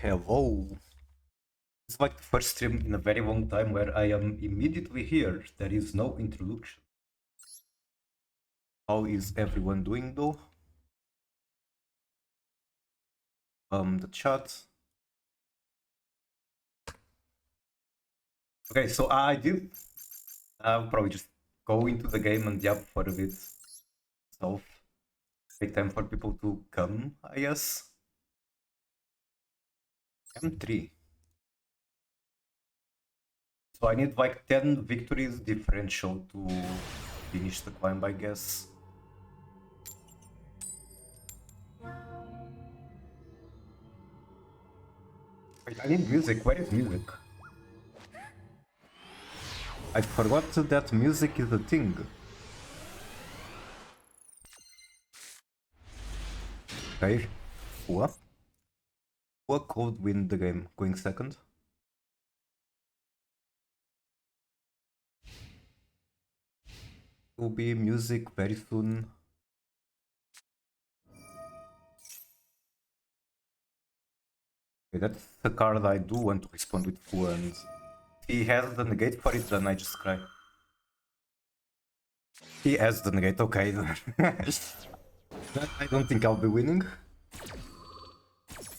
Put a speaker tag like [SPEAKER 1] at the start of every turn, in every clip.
[SPEAKER 1] Hello. It's like the first stream in a very long time where I am immediately here. There is no introduction. How is everyone doing though? The chat. Okay, so I'll probably just go into the game and yap for a bit. So take time for people to come, I guess. M3. So I need like 10 victories differential to finish the climb, I guess. Wait, I need music. Where is music? I forgot that music is a thing. Okay. What? What could win the game? Going second? Will be music very soon. Okay, that's the card I do want to respond with full, and if he has the negate for it, then I just cry. He has the negate, okay. That I don't think I'll be winning.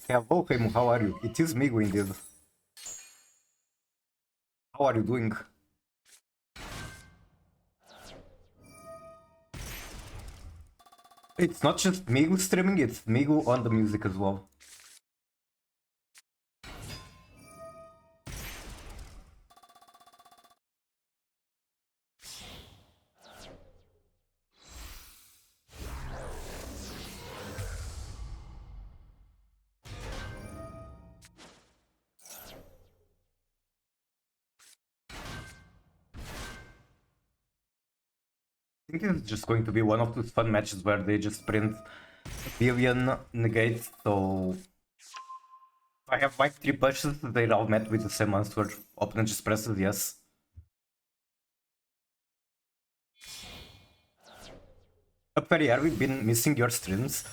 [SPEAKER 1] Hello, Heimu, how are you? It is me indeed. How are you doing? It's not just Migu streaming, it's Migu on the music as well. I think it's just going to be one of those fun matches where they just print a billion negates, so if I have like 3 pushes, they're all met with the same answer. Opponent just presses yes. Up very early, been missing your streams.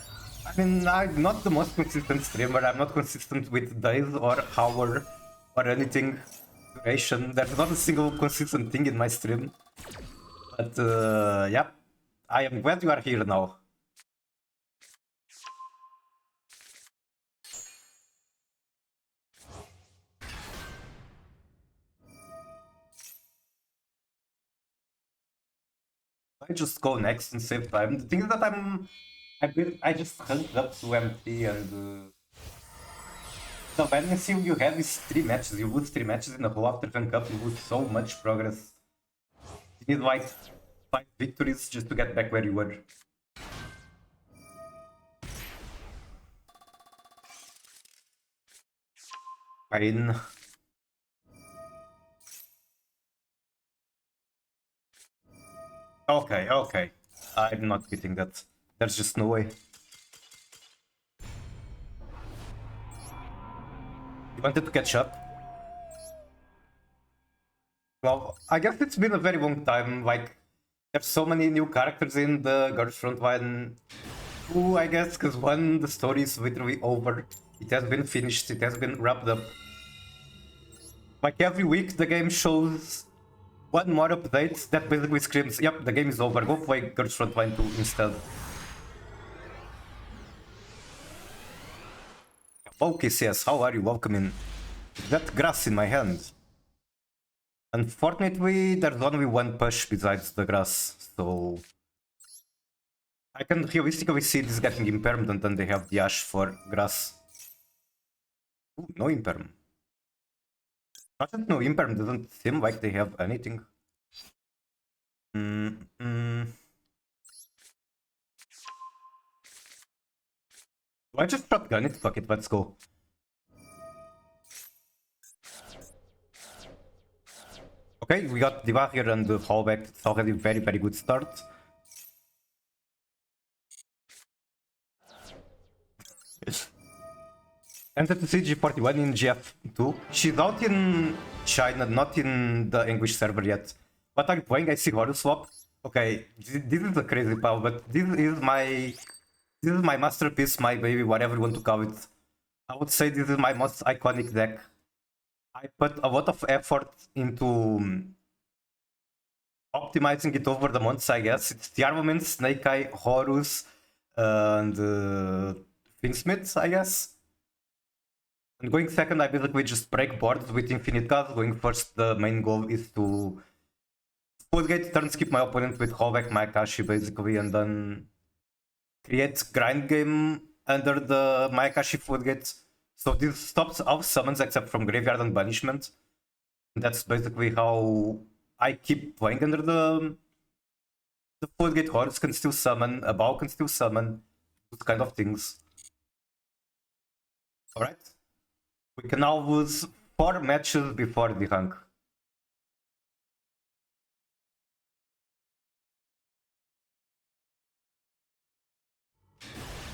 [SPEAKER 1] I mean, I'm not the most consistent streamer, I'm not consistent with days or hour or anything duration. There's not a single consistent thing in my stream. But yeah, I am glad you are here now. I just go next and save time. The thing is that I just ranked up to M3 and the tendency you have is 3 matches. You lose 3 matches in a row after rank up, you lose so much progress. You need like 5 victories just to get back where you were. Fine. Okay, okay. I'm not beating that. There's just no way. You wanted to catch up? Well, I guess it's been a very long time. Like, there's so many new characters in the Girls Front Line. Two, I guess, because one, the story is literally over. It has been finished, it has been wrapped up. Like, every week the game shows one more update that basically screams, yep, the game is over, go play Girls Front Line 2 instead. Okay, CS, how are you? Welcome in. That grass in my hand. Unfortunately, there's only one push besides the grass, so I can realistically see this getting impermanent and they have the Ash for grass. Ooh, no imperm. Not that no imperm doesn't seem like they have anything. Do I just shotgun it? Fuck it, let's go. Okay, we got the barrier and the fallback. It's already a very, very good start. Enter to CG41 in GF2. She's out in China, not in the English server yet. What are you playing? I see Horror Swap. Okay, this is a crazy pal, but this is my masterpiece, my baby, whatever you want to call it. I would say this is my most iconic deck. I put a lot of effort into optimizing it over the months, I guess. It's Tearlaments, Snake Eye, Horus, and Finsmith, I guess. And going second, I basically just break boards with infinite cards. Going first, the main goal is to Footgate, turn skip my opponent with Hovek, my Akashi, basically, and then create grind game under the Mayakashi Footgate. So this stops all summons except from Graveyard and Banishment. And that's basically how I keep playing under the Footgate. Horse can still summon, a Bow can still summon, those kind of things. Alright. We can now lose 4 matches before the rank.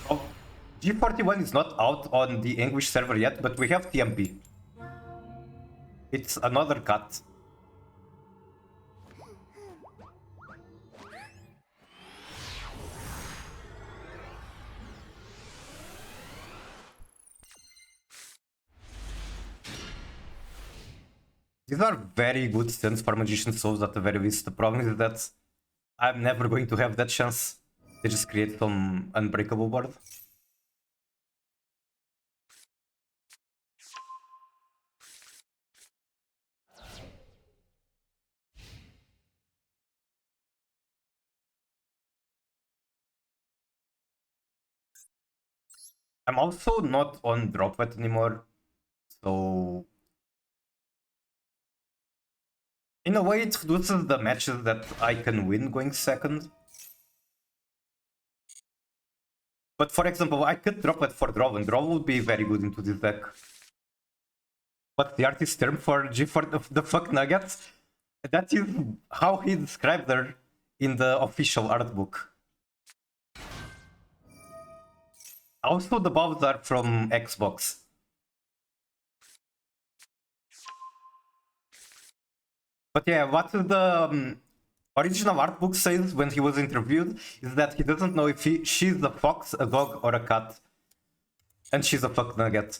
[SPEAKER 1] Oh, G41 is not out on the English server yet, but we have TMP. It's another cut. These are very good stunts for Magician Souls at the very least. The problem is that I'm never going to have that chance. They just create some unbreakable board. I'm also not on Droplet anymore, so in a way it reduces the matches that I can win going second. But for example, I could Droplet for Draw, and Draw would be very good into this deck. What's the artist term for G for the fuck Nuggets? That is how he described her in the official art book. Also, the buffs are from Xbox. But yeah, what the original art book says when he was interviewed is that he doesn't know if she's a fox, a dog, or a cat. And she's a fuck nugget.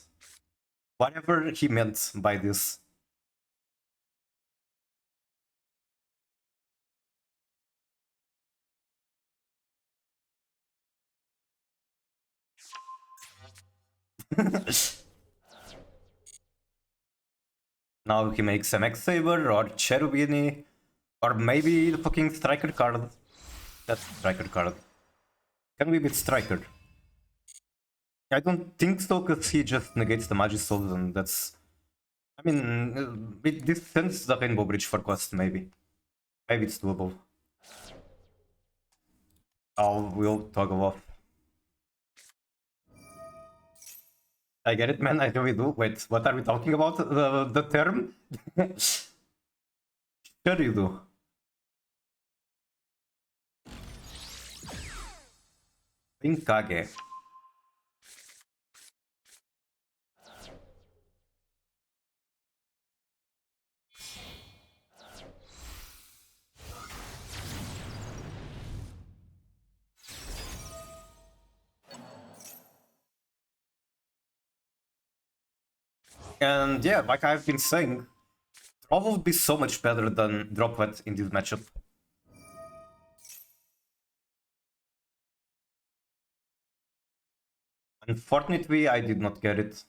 [SPEAKER 1] Whatever he meant by this. Now he makes MX Saber or Cherubini, or maybe the fucking Striker card. That's Striker card. Can we beat Striker? I don't think so, because he just negates the Magic Souls, and that's... I mean, this sends the Rainbow Bridge for cost, maybe. Maybe it's doable. We'll toggle off. I get it, man, I really do. Wait, what are we talking about? The term? Sure you do. Inkage. And yeah, like I've been saying, Draw would be so much better than Droplet in this matchup. Unfortunately, I did not get it.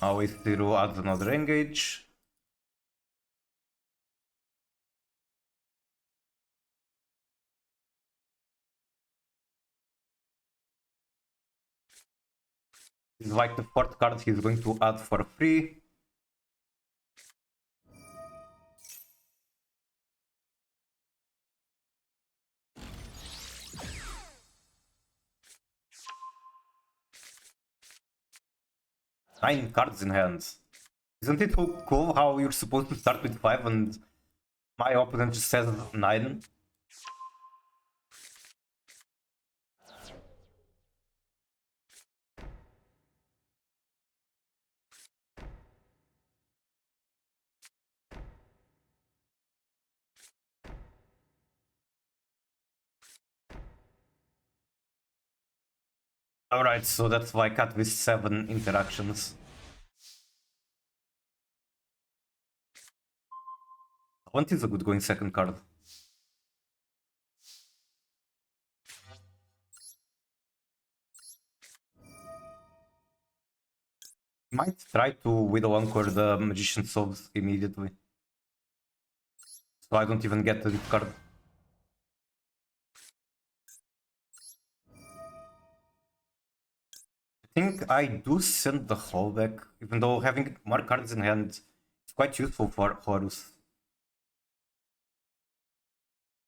[SPEAKER 1] Now Zero adds another engage. It's like the fourth card he's going to add for free. 9 cards in hand. Isn't it so cool how you're supposed to start with 5 and my opponent just says 9? Alright, so that's why I cut with 7 interactions. What is a good going second card? Might try to Widow Anchor the Magician Souls immediately. So I don't even get to this card. I think I do send the Hull back, even though having more cards in hand is quite useful for Horus.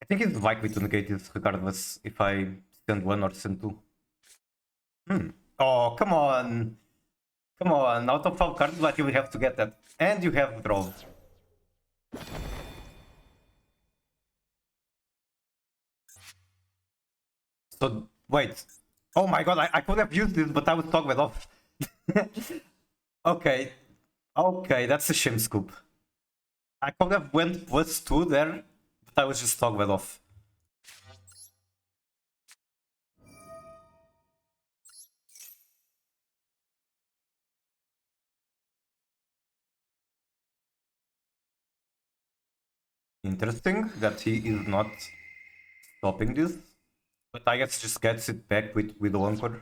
[SPEAKER 1] I think it's likely to negate it regardless if I send 1 or send 2. Oh, come on! Come on, out of 5 cards, but you will have to get that. And you have draw. So, wait. Oh my god, I could have used this, but I was toggled off. Okay. Okay, that's a shame scoop. I could have went +2 there, but I was just toggled off. Interesting that he is not stopping this. But I guess just gets it back with the Anchor.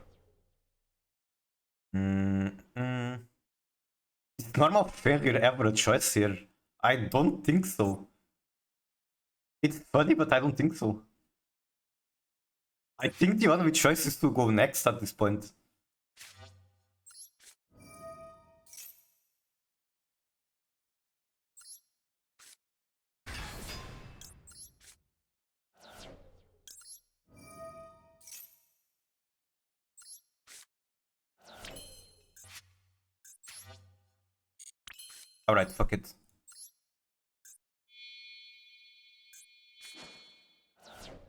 [SPEAKER 1] Is normal failure ever a choice here? I don't think so. It's funny, but I don't think so. I think the only choice is to go next at this point. Alright, fuck it.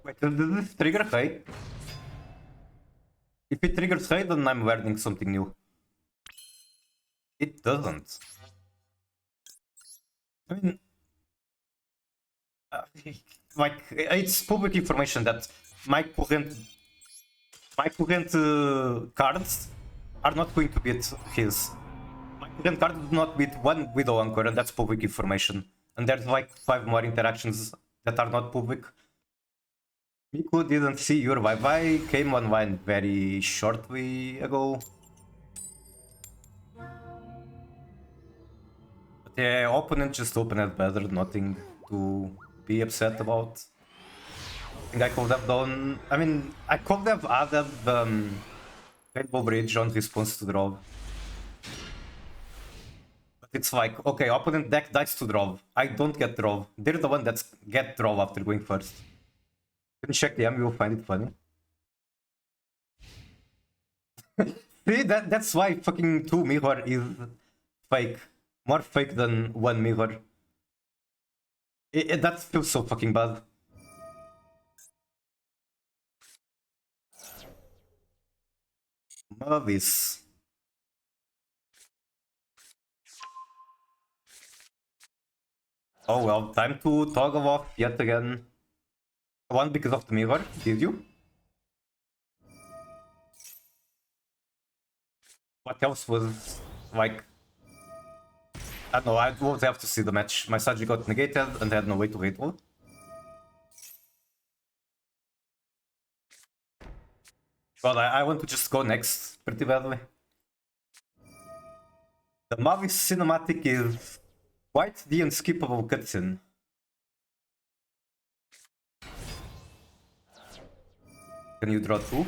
[SPEAKER 1] Wait, does this trigger Hay? If it triggers Hay, then I'm learning something new. It doesn't. I mean... like, it's public information that my current cards are not going to beat his. My current cards do not beat 1 Widow Anchor, and that's public information. And there's like 5 more interactions that are not public. Miku didn't see your bye-bye, came online very shortly ago. But yeah, opponent just opened it better, nothing to be upset about. I think I could have done... I mean, I could have added Rainbow Bridge on response to draw. But it's like, okay, opponent deck dies to draw. I don't get draw. They're the one that's get draw after going first. You can check the M, you will find it funny. See, that's why fucking 2 mirror is fake. More fake than 1 mirror. That feels so fucking bad. Movies. Oh well, time to toggle off yet again. One because of the mirror, did you? What else was like... I don't know, I would have to see the match. My strategy got negated and I had no way to hit one. Well, I want to just go next pretty badly. The Mavis cinematic is quite the unskippable cutscene. Can you draw 2?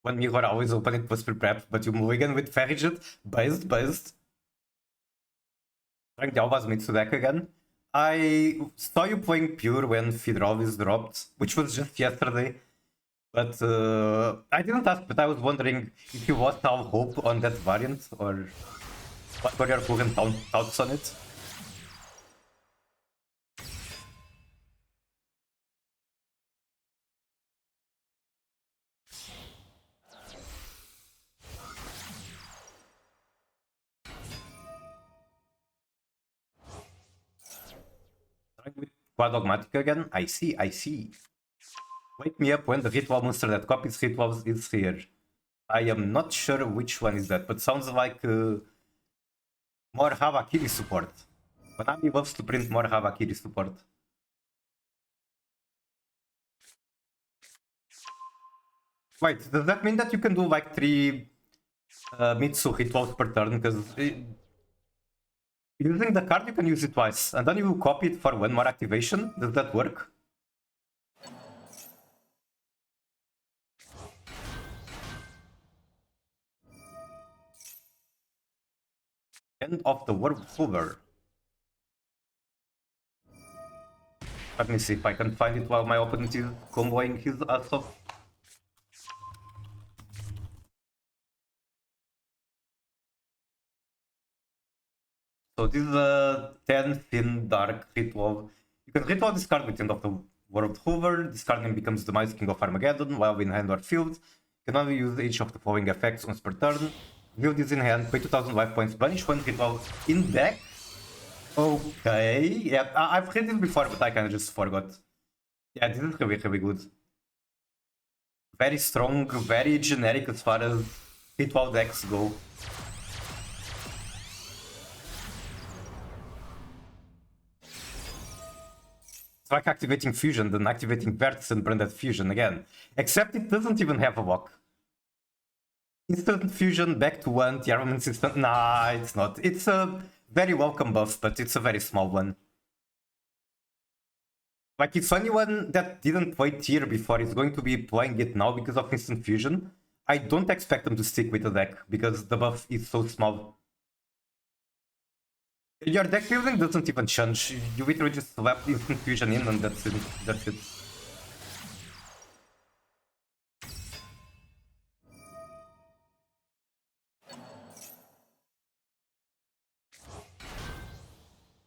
[SPEAKER 1] When mirror always open it was prepped, but you mulligan with Farigid, based. Trying the Alva's Mitsu deck again. I saw you playing Pure when Fidrovis dropped, which was just yesterday. But I didn't ask, but I was wondering if you lost all hope on that variant, or what were your current thoughts on it? Trying with Quad Dogmatic again? I see, I see. Wake me up when the ritual monster that copies rituals is here. I am not sure which one is that, but sounds like more Havakiri support. Konami loves to print more Havakiri support. Wait, does that mean that you can do like 3 Mitsu rituals per turn? Because using the card you can use it twice, and then you copy it for 1 more activation? Does that work? End of the World Hoover. Let me see if I can find it while my opponent is comboing his ass off. So this is a 10 thin dark ritual. You can ritual this card with End of the World Hoover. This card then becomes the Mice King of Armageddon while in hand or field. You can only use each of the following effects once per turn. View this in hand, pay 2000 life points, banish 1 ritual in deck. Okay, yeah, I've read this before, but I kind of just forgot. Yeah, this is really, really good. Very strong, very generic as far as ritual decks go. It's like activating Fusion, then activating Vertex and Branded Fusion again. Except it doesn't even have a lock. Instant Fusion, back to 1, Tearlaments instant. Nah, it's not. It's a very welcome buff, but it's a very small one. Like, if anyone that didn't play Tier before is going to be playing it now because of Instant Fusion, I don't expect them to stick with the deck, because the buff is so small. Your deck building doesn't even change. You literally just slap Instant Fusion in and that's it. That's it.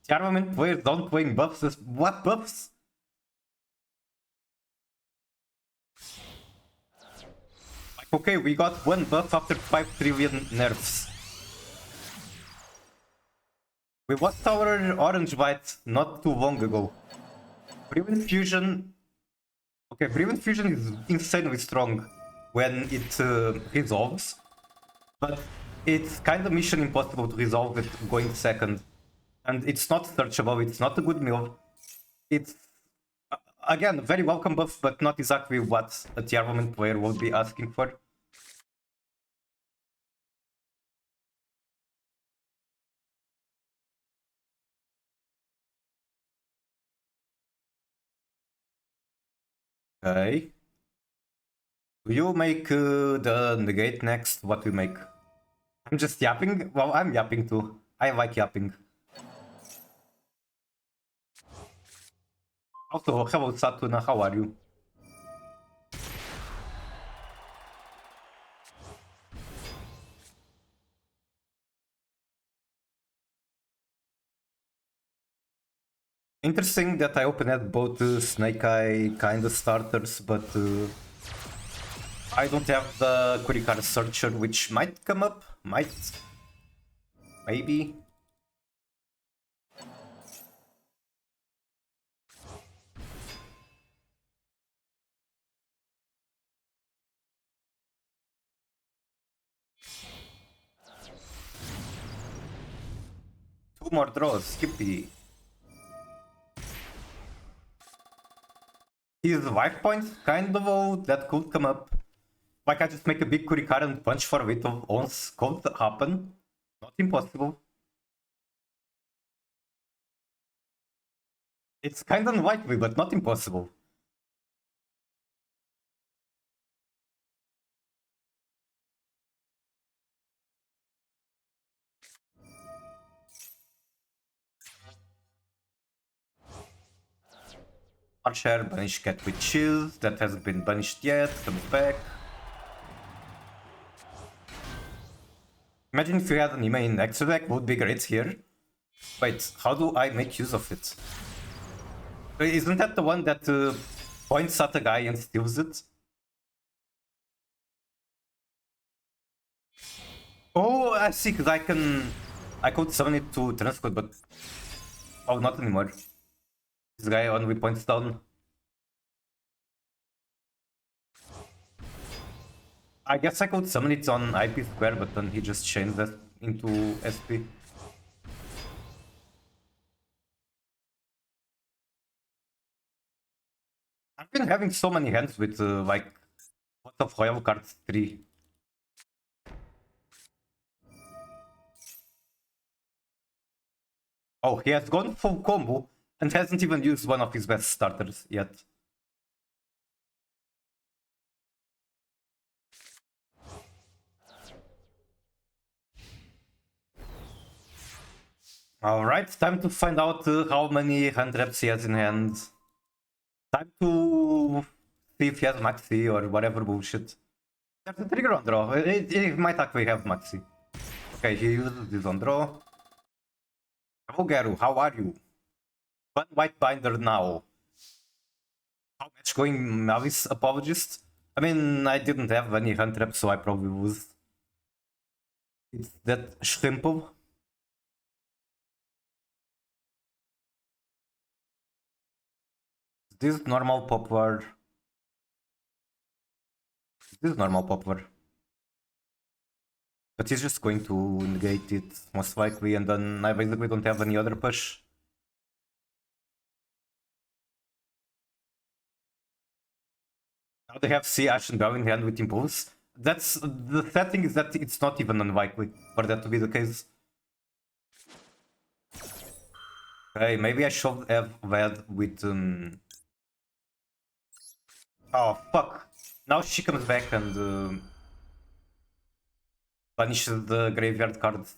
[SPEAKER 1] Tearlament players don't playing buffs. What buffs? Like, okay, we got 1 buff after 5 trillion nerfs. We lost our orange white not too long ago. Brilliant Fusion. Okay, Brilliant Fusion is insanely strong when it resolves, but it's kind of mission impossible to resolve it going second. And it's not searchable, it's not a good mill. It's, again, very welcome buff, but not exactly what a Tearlaments player will be asking for. Okay. Do you make the negate next? What do you make? I'm just yapping? Well, I'm yapping too. I like yapping. Also, hello Satuna, how are you? Interesting that I opened both Snake Eye kind of starters, but I don't have the Kurikara Searcher, which might come up. Might. Maybe. Two more draws, Skippy. His life points kind of low, that could come up. Like, I just make a big Kurikara and punch for it once could happen. Not impossible. It's kind of unlikely, but not impossible. Archer, banish cat with cheese. That hasn't been banished yet. Comes back. Imagine if you had an Anima in extra deck, would be great here. Wait, how do I make use of it? Isn't that the one that points at a guy and steals it? Oh, I see, because I could summon it to transcode, but... Oh, not anymore. This guy only points down. I guess I could summon it on IP square, but then he just changed that into SP. I've been having so many hands with like lots of royal cards 3. Oh, he has gone full combo and hasn't even used one of his best starters yet. Alright, time to find out how many hand traps he has in hand. Time to see if he has Maxi or whatever bullshit. There's a trigger on draw. It might actually have Maxi. Okay, he uses this on draw. Hello Garu, how are you? One white binder now. How much going Mavis apologist? I mean, I didn't have any hand traps, so I probably was. It's that simple. This normal poplar. This normal poplar. But he's just going to negate it, most likely, and then I basically don't have any other push. Now they have Sea Ash and Bell in hand with Impulse. That's the sad thing is that it's not even unlikely for that to be the case. Okay, maybe I should have led with Oh fuck! Now she comes back and punishes the graveyard cards.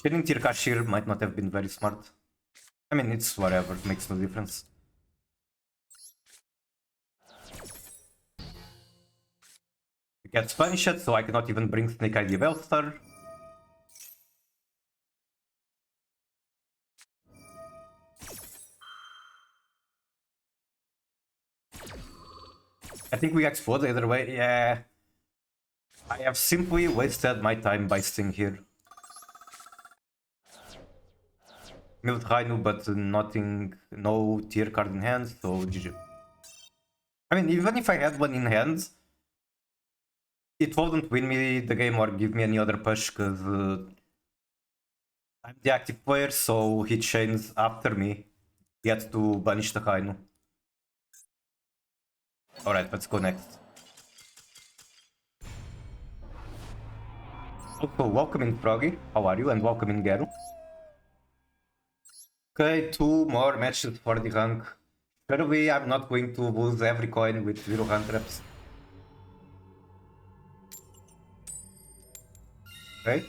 [SPEAKER 1] Shooting Tirkashir might not have been very smart. I mean, it's whatever, it makes no difference. It gets punished, so I cannot even bring Snake ID Bellstar. I think we explode either way, yeah. I have simply wasted my time by staying here. Milled Rainu, but nothing, no tier card in hand, so GG. I mean, even if I had one in hand, it wouldn't win me the game or give me any other push, because I'm the active player, so he chains after me. He had to banish the Rainu. Alright, let's go next. Also, welcome in Froggy, how are you? And welcome in Geru. Okay, 2 more matches for the rank. Surely I'm not going to lose every coin with 0 hand traps. Okay.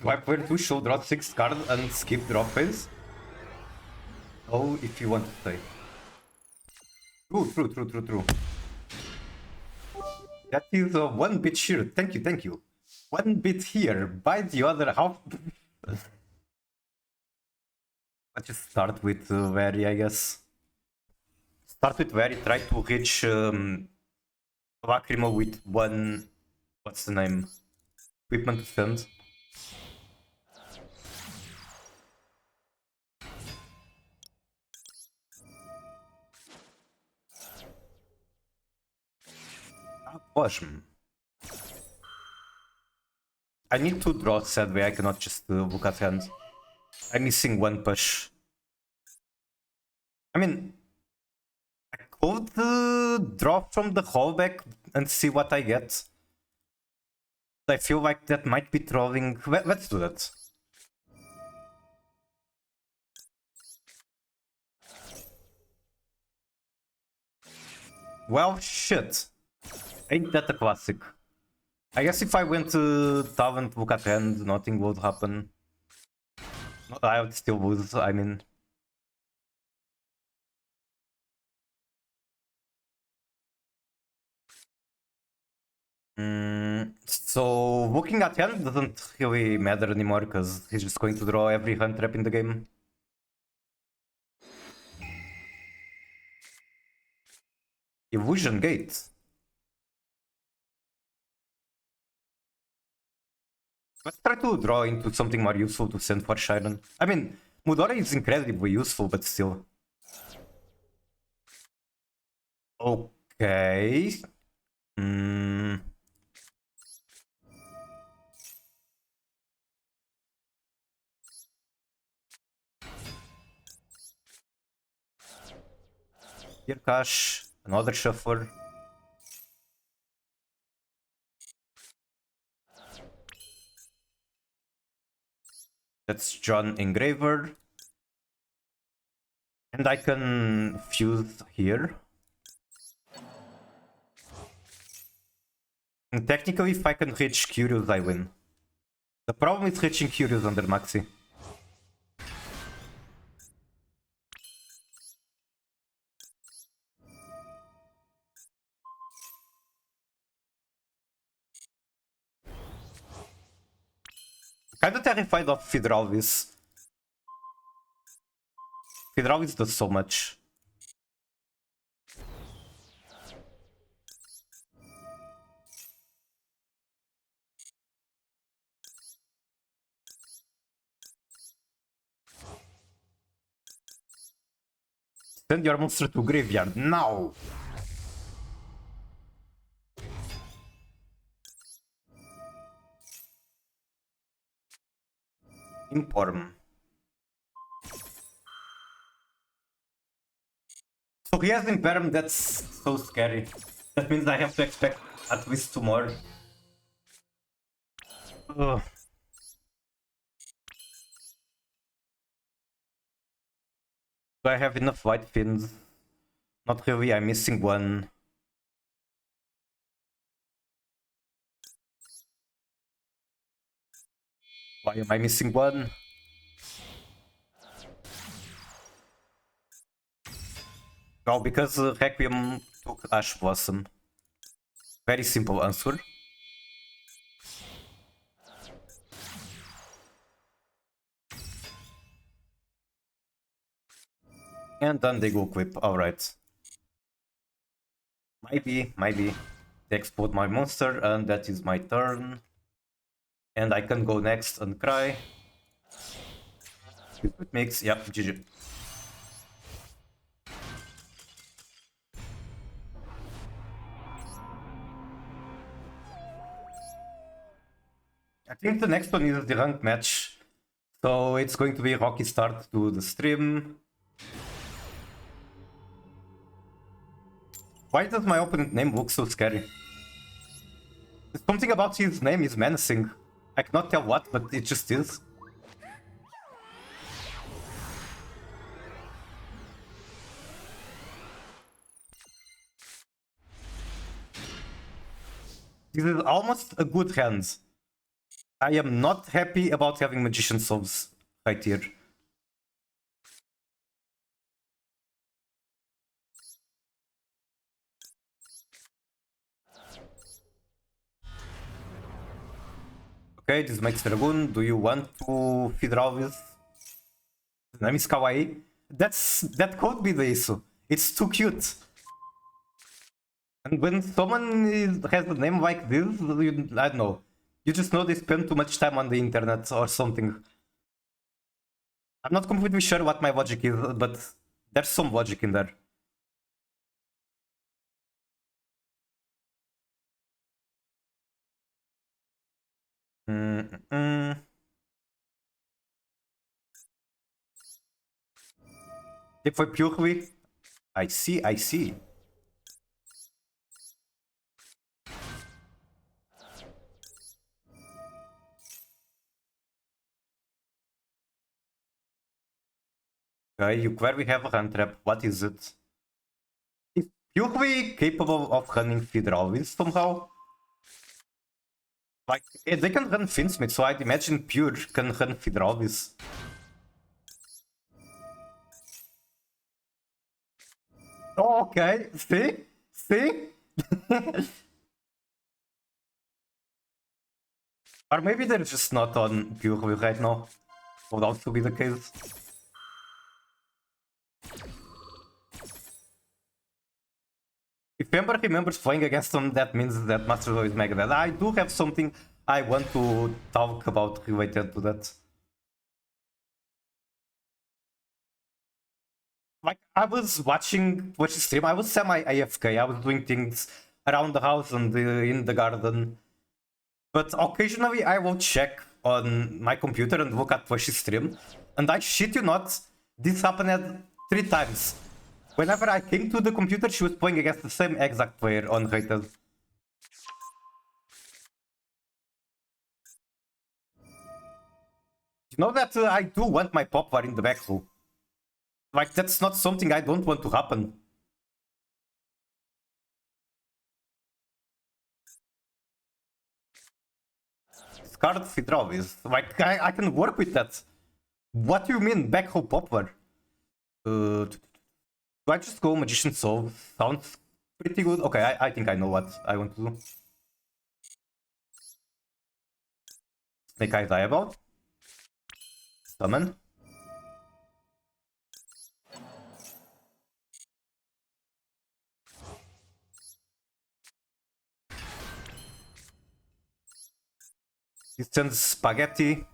[SPEAKER 1] Do I player 2 should draw 6 cards and skip drop phase? Oh, if you want to say. True. That is a 1 bit here. Thank you. 1 bit here. By the other half. Let's just start with Very, I guess. Start with Very, try to reach Lacrimo with 1. What's the name? Equipment to send. Awesome. I need to draw, sadly, I cannot just look at hand. I'm missing 1 push. I mean, I could draw from the holdback and see what I get. I feel like that might be trolling. Let's do that. Well, shit. Ain't that a classic? I guess if I went to Tavern to look at hand, nothing would happen. I would still lose, I mean. So looking at hand doesn't really matter anymore because he's just going to draw every hand trap in the game. Illusion Gate. Let's try to draw into something more useful to send for Shiren. I mean, Mudora is incredibly useful, but still. Okay. Hmm. Here, Cash. Another shuffler. That's John Engraver. And I can fuse here. And technically, if I can reach Curious, I win. The problem is reaching Curious under Maxi. Kinda terrified of Fidralvis. Fidralvis does so much. Send your monster to graveyard now! Inform. So he has Imperm, that's so scary. That means I have to expect at least 2 more. Ugh. Do I have enough white fins? Not really, I'm missing one. Why am I missing one? Oh, because Requiem took Ash Blossom. Very simple answer. And then they go equip, alright. Maybe. They explode my monster, and that is my turn. And I can go next and cry. It makes, yep, GG. I think the next one is the ranked match. So it's going to be a rocky start to the stream. Why does my opponent name look so scary? Something about his name is menacing. I cannot tell what, but it just is. This is almost a good hand. I am not happy about having Magician Souls right here. Okay, this makes Dragoon. Do you want to feed Ralvis? His name is Kawaii. That could be the issue. It's too cute. And when someone has a name like this, I don't know. You just know they spend too much time on the internet or something. I'm not completely sure what my logic is, but there's some logic in there. If I purely, I see. Okay, you clearly have a hand trap. What is it? Is purely capable of running Feeder always somehow? Like, they can run Finsmith, so I'd imagine Pure can run Hydraulis. Oh, okay, see? See? Or maybe they're just not on Pure right now. Would also be the case. If Ember remembers playing against them, that means that Master Duo is mega bad. I do have something I want to talk about related to that. Like, I was watching Twitch stream, I was semi-AFK, I was doing things around the house and in the garden. But occasionally I will check on my computer and look at Twitch stream, and I shit you not, this happened 3 times. Whenever I came to the computer, she was playing against the same exact player on rated. You know that I do want my poplar in the back row. Like, that's not something I don't want to happen. Discard Fidrovis. Like, I can work with that. What do you mean, back row poplar? Do I just go Magician Soul? Sounds pretty good. Okay, I think I know what I want to do. Snake Eye Diabol. Summon. Distance Spaghetti.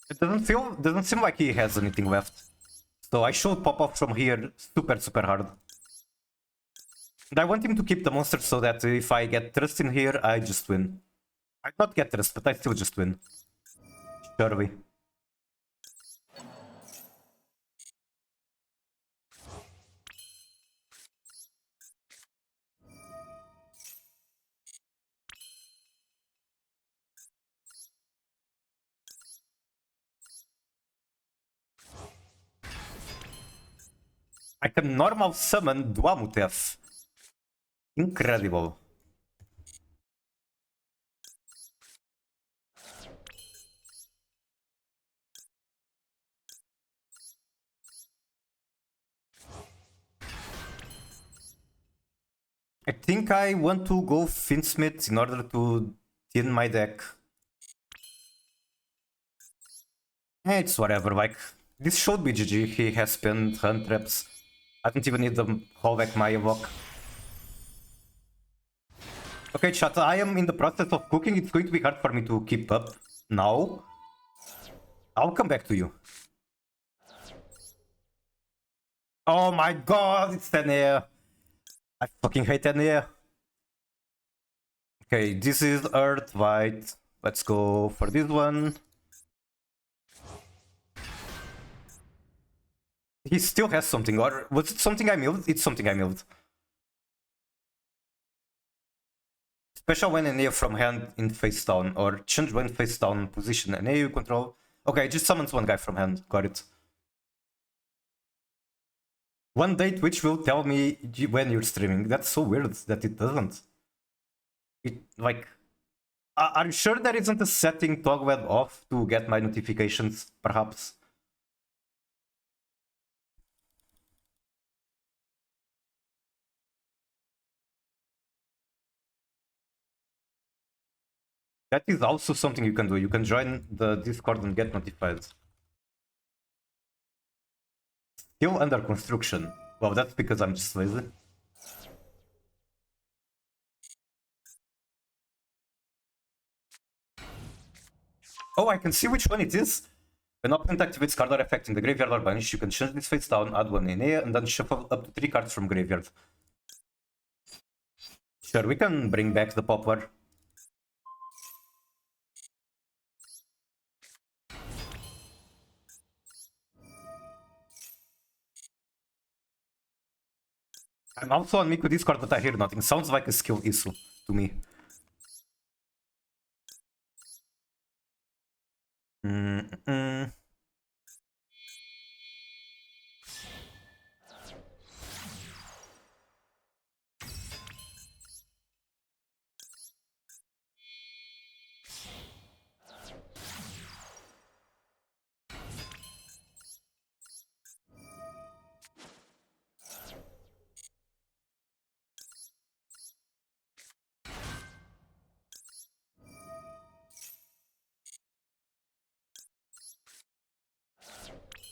[SPEAKER 1] It doesn't seem like he has anything left. So I should pop off from here super hard. And I want him to keep the monster so that if I get Trust in here, I just win. I not get Trust, but I still just win. Surely. I can normal summon Duamutef. Incredible. I think I want to go Finsmith in order to thin my deck. It's whatever, like, this should be GG. He has spent hand traps. I don't even need to hold back my evoke. Okay, chat, I am in the process of cooking. It's going to be hard for me to keep up now. I'll come back to you. Oh my god, it's 10 air. I fucking hate 10 air. Okay, this is Earth, White. Let's go for this one. He still has something, or was it something I milled? It's something I milled. Special when an AU from hand in face down, or change when face down position an AU control. Okay, just summons one guy from hand, got it. One day Twitch will tell me when you're streaming. That's so weird that it doesn't. It, like, are you sure there isn't a setting toggled off to get my notifications, perhaps? That is also something you can do. You can join the Discord and get notified. Still under construction. Well, that's because I'm just lazy. Oh, I can see which one it is. When opponent activates card or effect in the graveyard or banish, you can change this face down, add one in A, and then shuffle up to 3 cards from graveyard. Sure, we can bring back the poplar. I'm also on Miku Discord, but I hear nothing. Sounds like a skill issue to me.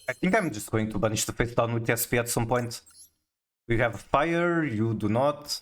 [SPEAKER 1] I think I'm just going to banish the face down with SP at some point. We have fire, you do not.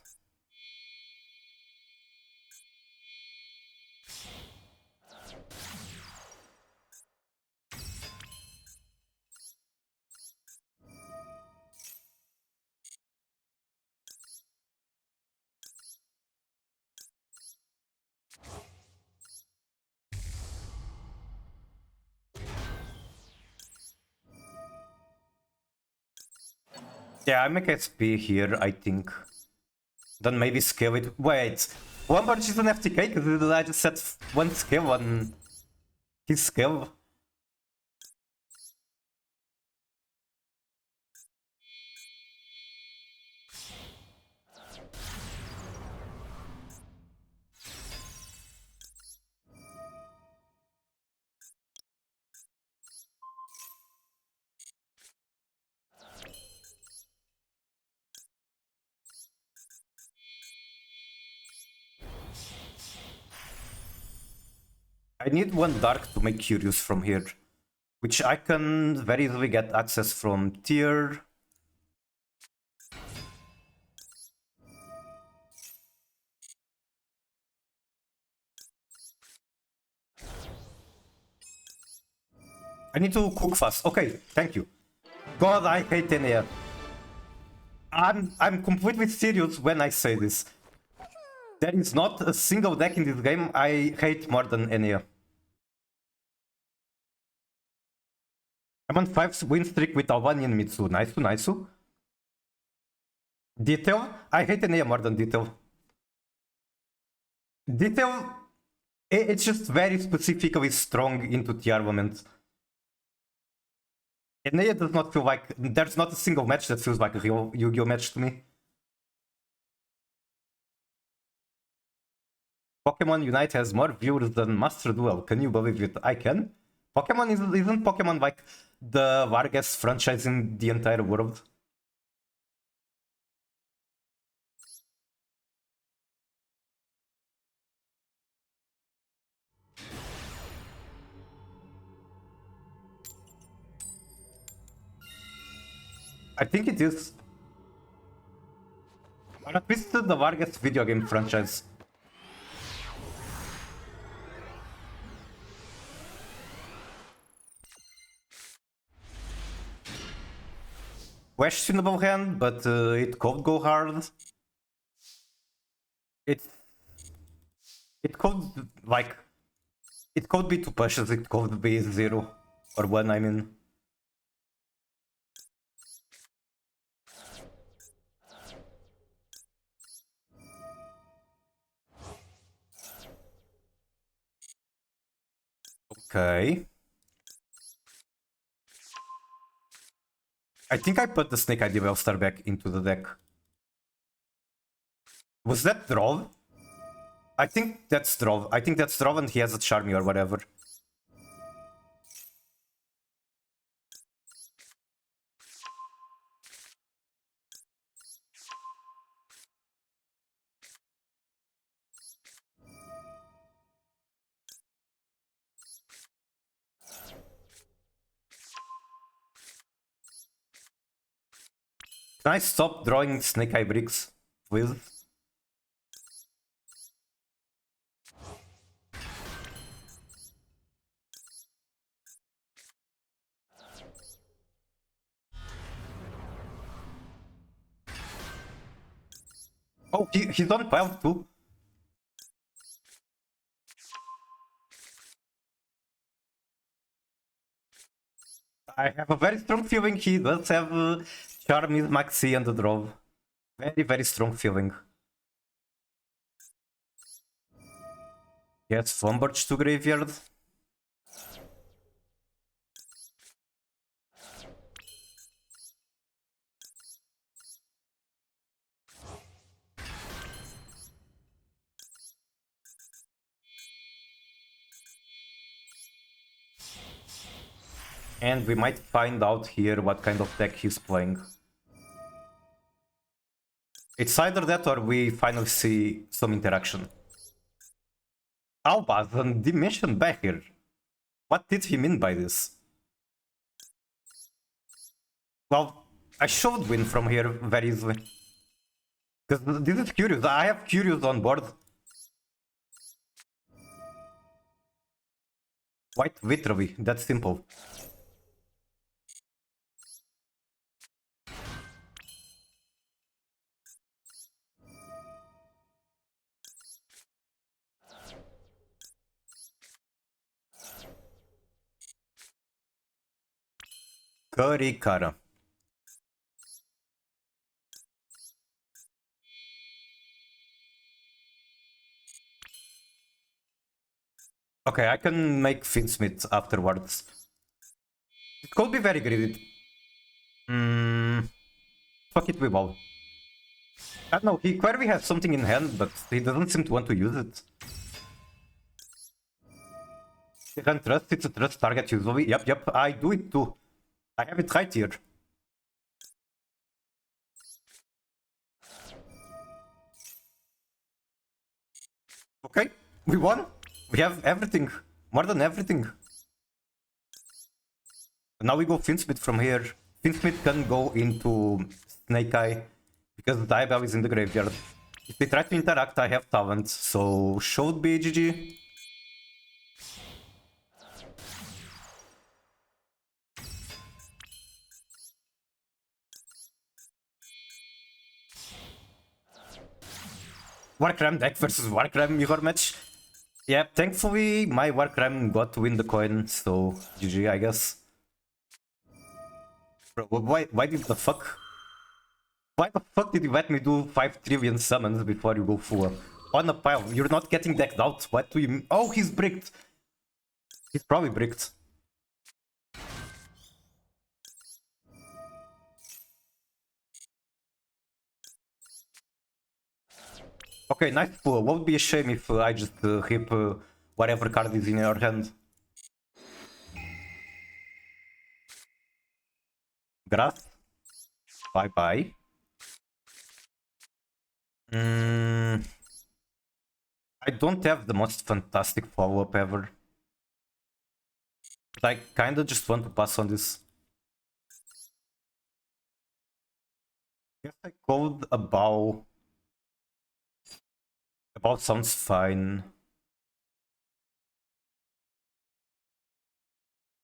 [SPEAKER 1] Yeah, I make SP here, I think. Then maybe scale it. Wait, one bunch is an FTK because I just set one skill on his skill. I need one dark to make Curious from here, which I can very easily get access from Tier. I need to cook fast. Okay, thank you. God, I hate Enea. I'm completely serious when I say this. There is not a single deck in this game I hate more than Enea. I'm on 5 win streak with Albanian Mitsu. Nice. Detail? I hate Enea more than Detail. Detail, it's just very specifically strong into Tearlaments. Enea does not feel like... There's not a single match that feels like a real Yu-Gi-Oh match to me. Pokemon Unite has more viewers than Master Duel. Can you believe it? I can. Pokemon isn't Pokemon like the largest franchise in the entire world? I think it is. Or at least the largest video game franchise. Questionable hand, but it could go hard. It could, like... It could be 2 pushes, it could be 0. Or 1, I mean. Okay. I think I put the Snake ID Bellstar back into the deck. Was that draw? I think that's draw. I think that's draw and he has a Charmy or whatever. Can I stop drawing Snake Eye bricks, please? Oh, he's on 12 too. I have a very strong feeling he does have Charmy, Maxi, and the draw. Very strong feeling. Yes, Slumberge to graveyard. And we might find out here what kind of deck he's playing. It's either that or we finally see some interaction. Albaz and Dimension back here. What did he mean by this? Well, I should win from here very easily. Because this is Curious. I have Curious on board. White Vitrovi, that's simple. Karikara. Okay, I can make Finsmith afterwards. It could be very greedy. Fuck it, we bow. I don't know, Quervy has something in hand, but he doesn't seem to want to use it. He can trust, it's a trust target usually. Yep, I do it too. I have it right here. Okay, we won. We have everything. More than everything. Now we go Finsmith from here. Finsmith can go into Snake Eye because the Diabell is in the graveyard. If they try to interact, I have talent, so should be GG. Warcram deck versus Warcram mirror match. Yeah, thankfully my Warcram got to win the coin, so GG, I guess. Bro, why did the fuck? Why the fuck did you let me do 5 Trivian summons before you go full on a pile? You're not getting decked out. What do you mean? Oh, he's bricked. He's probably bricked. Okay, nice pull. What would be a shame if I just hip whatever card is in your hand? Grass? Bye bye. I don't have the most fantastic follow-up ever. But I kinda just want to pass on this. Guess I called a bow. A bow sounds fine.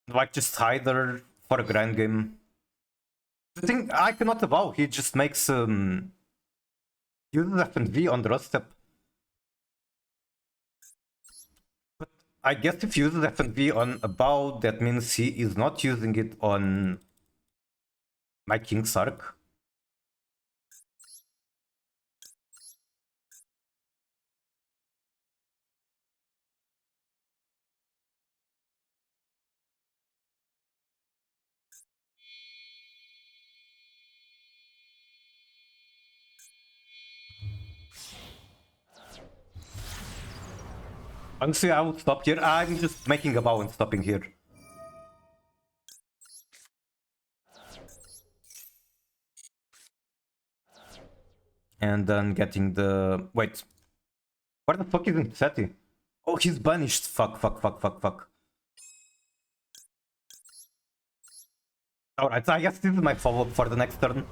[SPEAKER 1] Like just either for a grand game. The thing, I cannot bow, he just makes uses F&V on the road step. But I guess if he uses F&V on a bow, that means he is not using it on my King's Arc. Honestly, I will stop here. I'm just making a bow and stopping here. And then getting the... Wait. Where the fuck is Seti? Oh, he's banished. Fuck. Alright, I guess this is my follow-up for the next turn.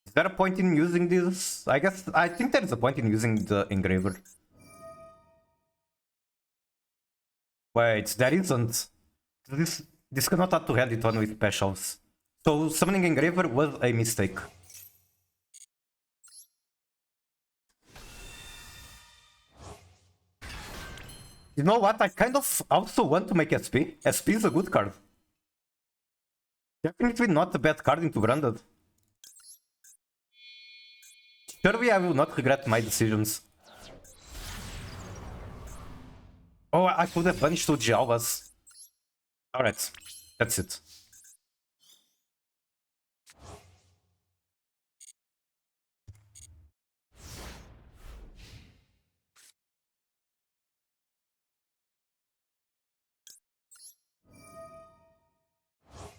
[SPEAKER 1] Is there a point in using this? I think there is a point in using the engraver. Wait, there isn't. This cannot add to hand it on with specials. So summoning engraver was a mistake. You know what? I kind of also want to make SP. SP is a good card. Definitely not a bad card into Branded. Surely I will not regret my decisions. Oh, I could have vanished to Gialvas. Alright, that's it.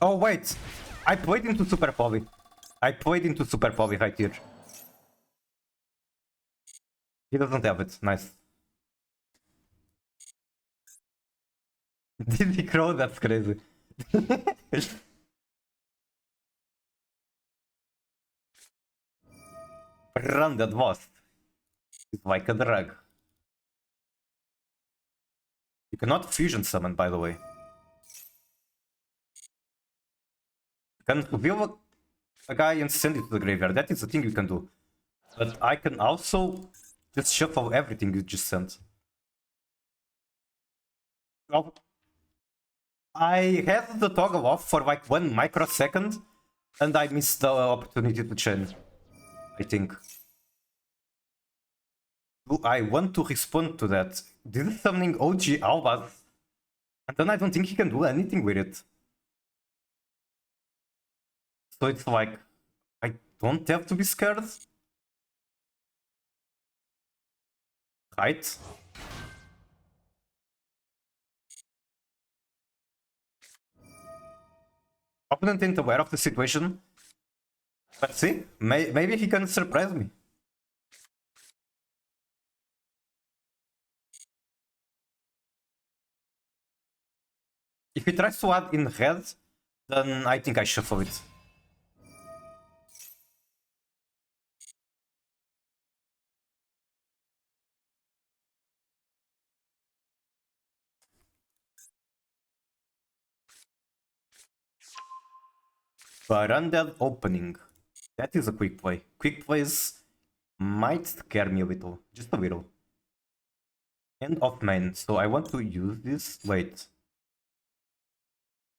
[SPEAKER 1] Oh, wait. I played into Super Poly. I played into Super Poly right here. He doesn't have it. Nice. Did he crow? That's crazy. Run that was. It's like a drag. You cannot fusion summon, by the way. You can reveal a guy and send it to the graveyard. That is the thing you can do. But I can also just shuffle everything you just sent. Well, I had the toggle off for like 1 microsecond, and I missed the opportunity to change, I think. Do I want to respond to that? This is summoning OG Albaz, and then I don't think he can do anything with it. So it's like, I don't have to be scared. Right? Opponent ain't aware of the situation. Let's see. Maybe he can surprise me. If he tries to add in red, then I think I shuffle it. But undead opening. That is a quick play. Quick plays might scare me a little. Just a little. End of main. So I want to use this. Wait.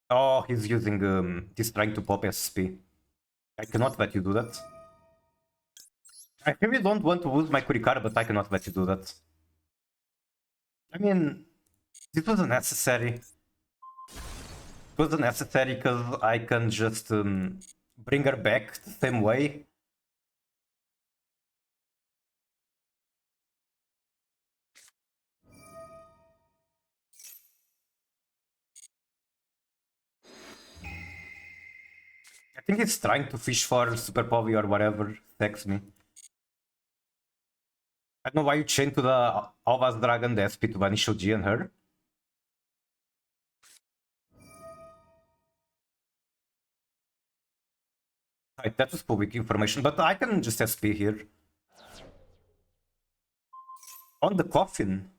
[SPEAKER 1] Oh, he's using he's trying to pop SP. I cannot let you do that. I really don't want to lose my Kurikara, but I cannot let you do that. I mean, this wasn't necessary. It wasn't necessary because I can just bring her back the same way. I think he's trying to fish for Super Povi or whatever attacks me. I don't know why you chained to the Alvas Dragon the SP to banish OG and her. Right, that was public information, but I can just SP here. On the coffin.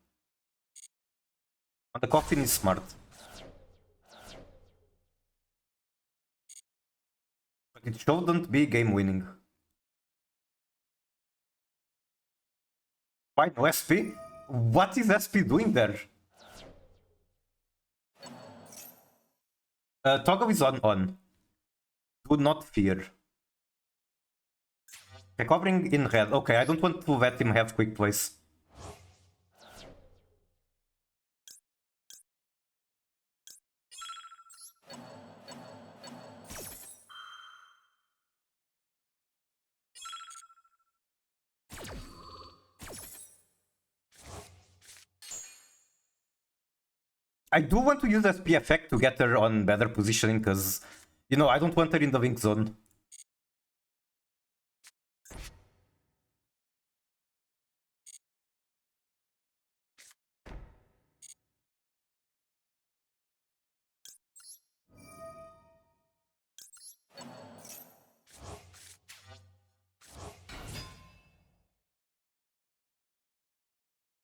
[SPEAKER 1] On the coffin is smart. But it shouldn't be game winning. Why no SP? What is SP doing there? Toggle is on. Do not fear. Recovering in red. Okay, I don't want to let him have quick plays. I do want to use SP effect to get her on better positioning, because, you know, I don't want her in the wing zone.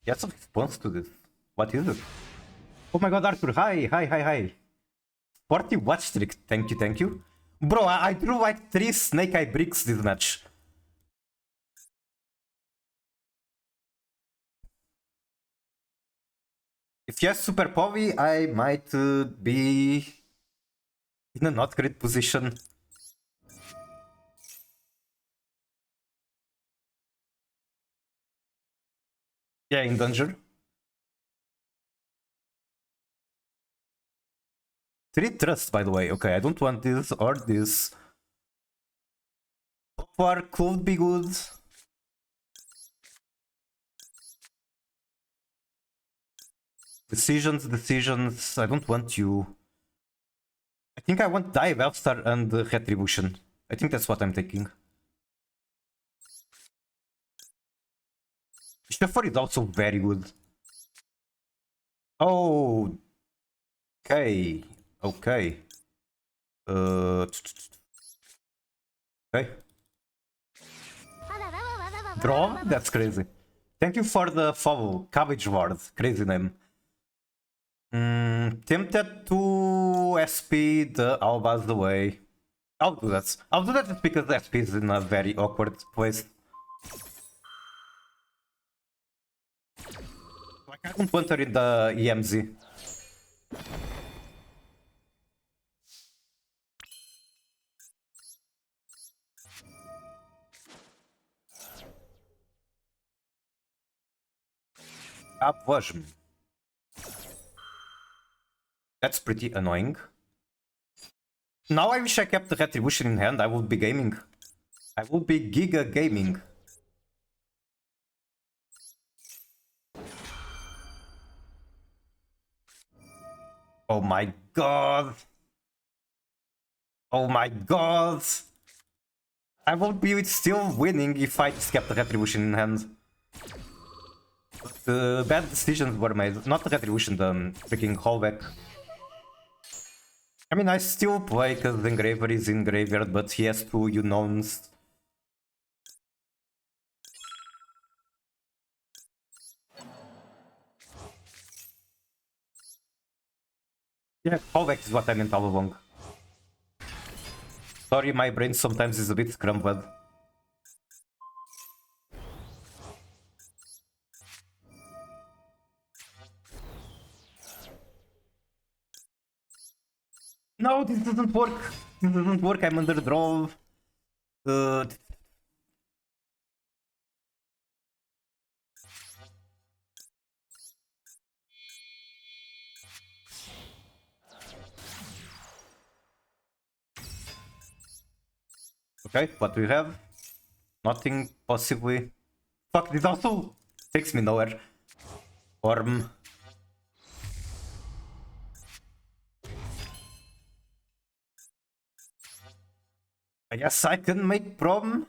[SPEAKER 1] He has a response to this. What is it? Oh my god, Arthur, hi. 40 watch trick, thank you, thank you. Bro, I drew like 3 snake eye bricks this match. If he has Super Povi, I might be in a not great position. Yeah, in danger. 3 trust, by the way. Okay, I don't want this or this. War could be good. Decisions. I don't want you. think I want Die Webster and Retribution. I think that's what I'm taking. Shuffle is also very good. Oh, okay, okay. Okay. Draw? That's crazy. Thank you for the follow, Cabbage Ward. Crazy name. Tempted to SP the Albaz the way. I'll do that. I'll do that just because SP is in a very awkward place. Like I don't want her in the EMZ. Обвожим. That's pretty annoying. Now I wish I kept the Retribution in hand, I would be gaming. I would be giga gaming. Oh my god. Oh my god. I would be still winning if I just kept the Retribution in hand. The bad decisions were made. Not the Retribution, the freaking callback. I mean, I still play because the Engraver is in Graveyard, but he has two unknowns. Yeah, callback is what I meant all along. Sorry, my brain sometimes is a bit scrambled. No, this doesn't work. This doesn't work. I'm under draw. Okay, what do we have? Nothing, possibly. Fuck, this also takes me nowhere. Orm. I guess I can make Prom.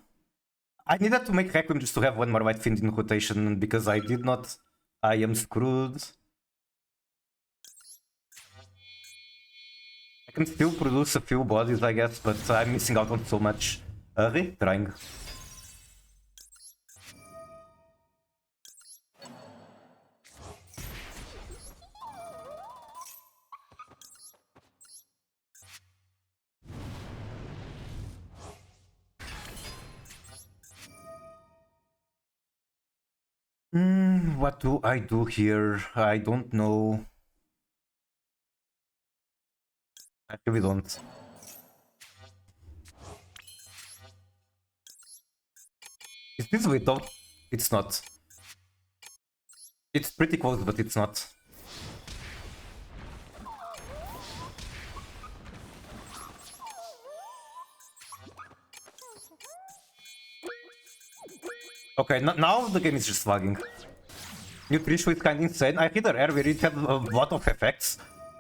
[SPEAKER 1] I needed to make Requiem just to have one more White Fiend in rotation, because I did not. I am screwed. I can still produce a few bodies, I guess, but I'm missing out on so much. Trying. What do I do here? I don't know. I really don't. Is this Widow? It's not. It's pretty close, but it's not. Okay, now the game is just lagging. Nutrition is kind of insane. I hit the air where it had a lot of effects.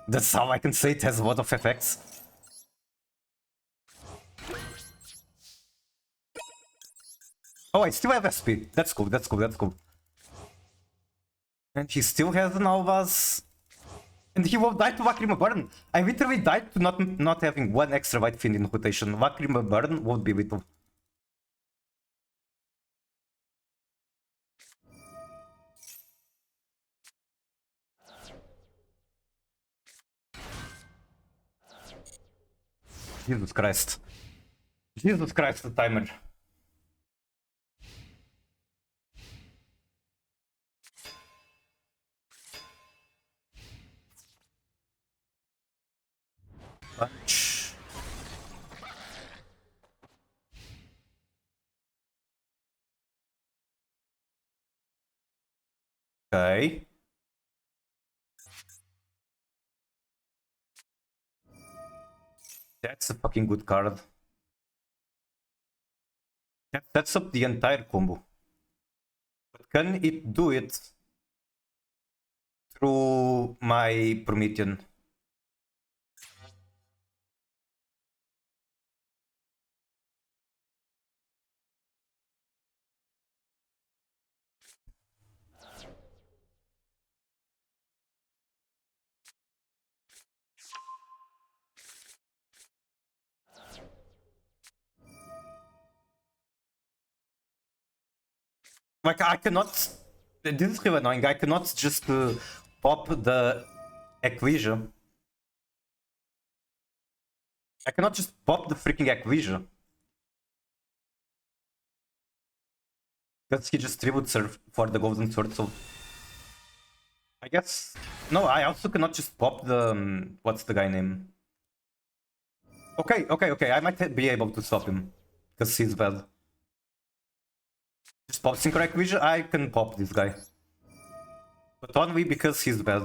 [SPEAKER 1] That's how I can say it has a lot of effects. Oh, I still have SP. That's cool, that's cool, that's cool. And he still has an Alvaz. And he will die to Lacrima Burn. I literally died to not having one extra White Fiend in rotation. Lacrima Burn would be little. Jesus Christ. Jesus Christ, the timer. Punch. Okay. That's a fucking good card. That sets up the entire combo. But can it do it through my Promethean? Like, I cannot... This is really annoying. I cannot just pop the Equisia. I cannot just pop the freaking Equisia. Because he just tributes her for the golden sword, so... I guess... No, I also cannot just pop the... what's the guy name? Okay, I might be able to stop him. Because he's bad. Just pop Synchro Equisia, I can pop this guy. But only because he's bad.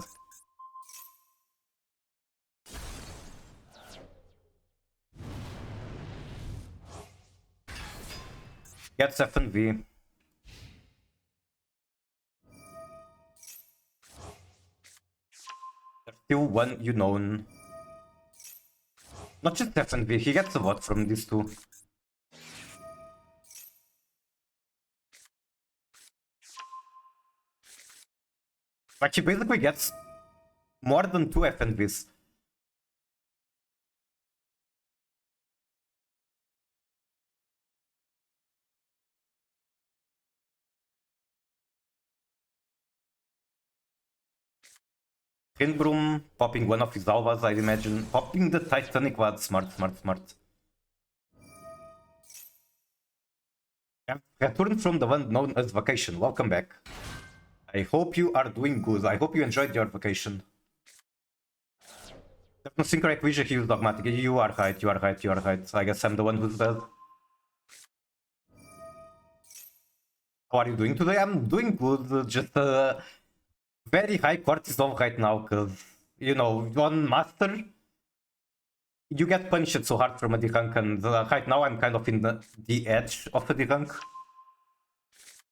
[SPEAKER 1] Gets F and V. There's still one unknown. Not just F and V, he gets a lot from these two. Like, he basically gets more than 2 F and Vs. Broom, popping one of his Alvas, I imagine. Popping the Titanic was smart. I've returned from the one known as vacation. Welcome back. I hope you are doing good. I hope you enjoyed your vacation. Definitely Synchro Equisia, he was dogmatic. You are right. I guess I'm the one who's bad. How are you doing today? I'm doing good. Just very high cortisol right now, because, you know, on Master, you get punished so hard from a D-rank, and right now I'm kind of in the edge of a D-rank.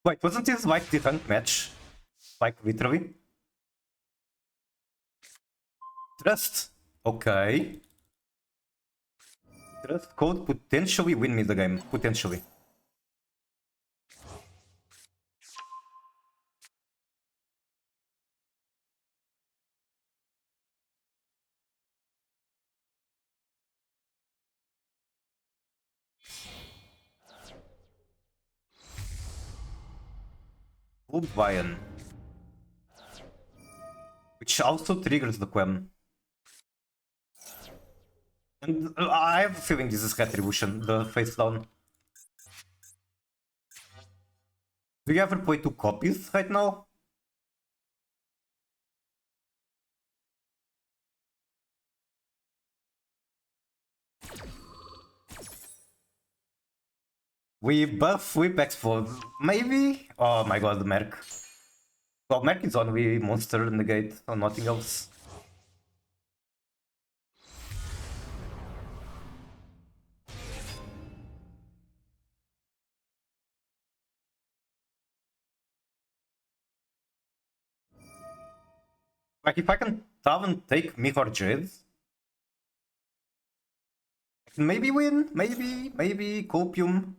[SPEAKER 1] Wait, wasn't this like D-rank match? Like, literally? Trust. Okay. Trust could potentially win me the game. Potentially. Woodbine. Which also triggers the Quem. And I have a feeling this is Retribution, the face down. Do you ever play 2 copies right now? We buff Whip Explode. Maybe? Oh my god, Merc. Well, Merc is only monster negate, or nothing else. Like, if I can Talon take Mirror Jade, I can maybe win. Maybe Copium.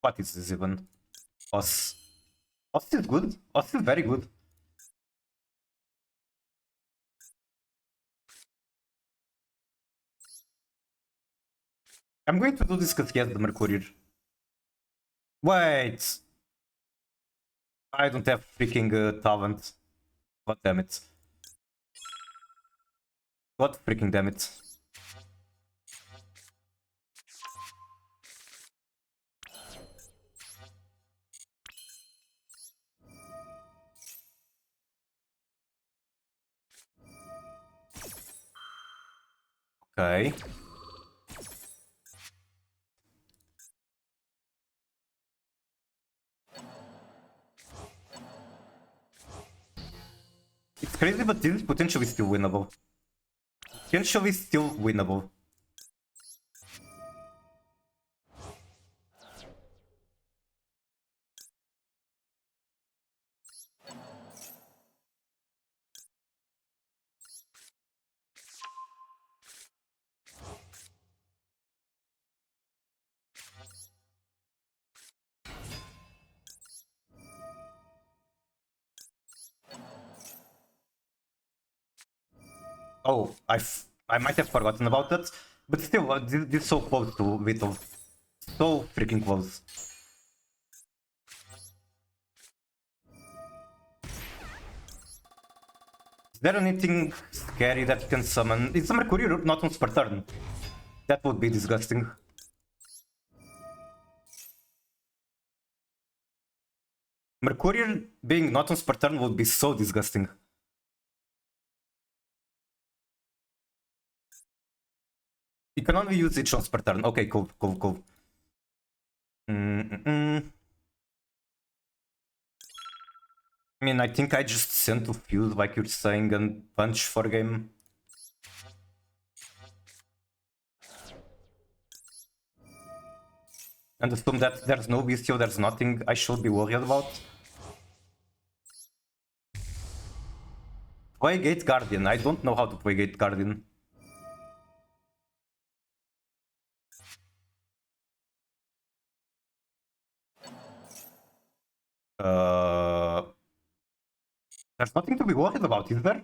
[SPEAKER 1] What is this even? Os. Os is good. Os is very good. I'm going to do this because he has the Mercurial. Wait. I don't have freaking talent. God damn it. God freaking damn it. Okay. It's crazy, but this is potentially still winnable. Potentially still winnable. Oh, I might have forgotten about that, but still, this is so close to Vito. So freaking close. Is there anything scary that can summon? It's a Mercury not once per turn. That would be disgusting. Mercurial being not once per turn would be so disgusting. You can only use it once per turn. Okay, cool, cool, cool. I mean, I think I just sent to fuse, like you're saying, and punch for game. And assume that there's no bestial, there's nothing I should be worried about. Play Gate Guardian. I don't know how to play Gate Guardian. There's nothing to be worried about, is there?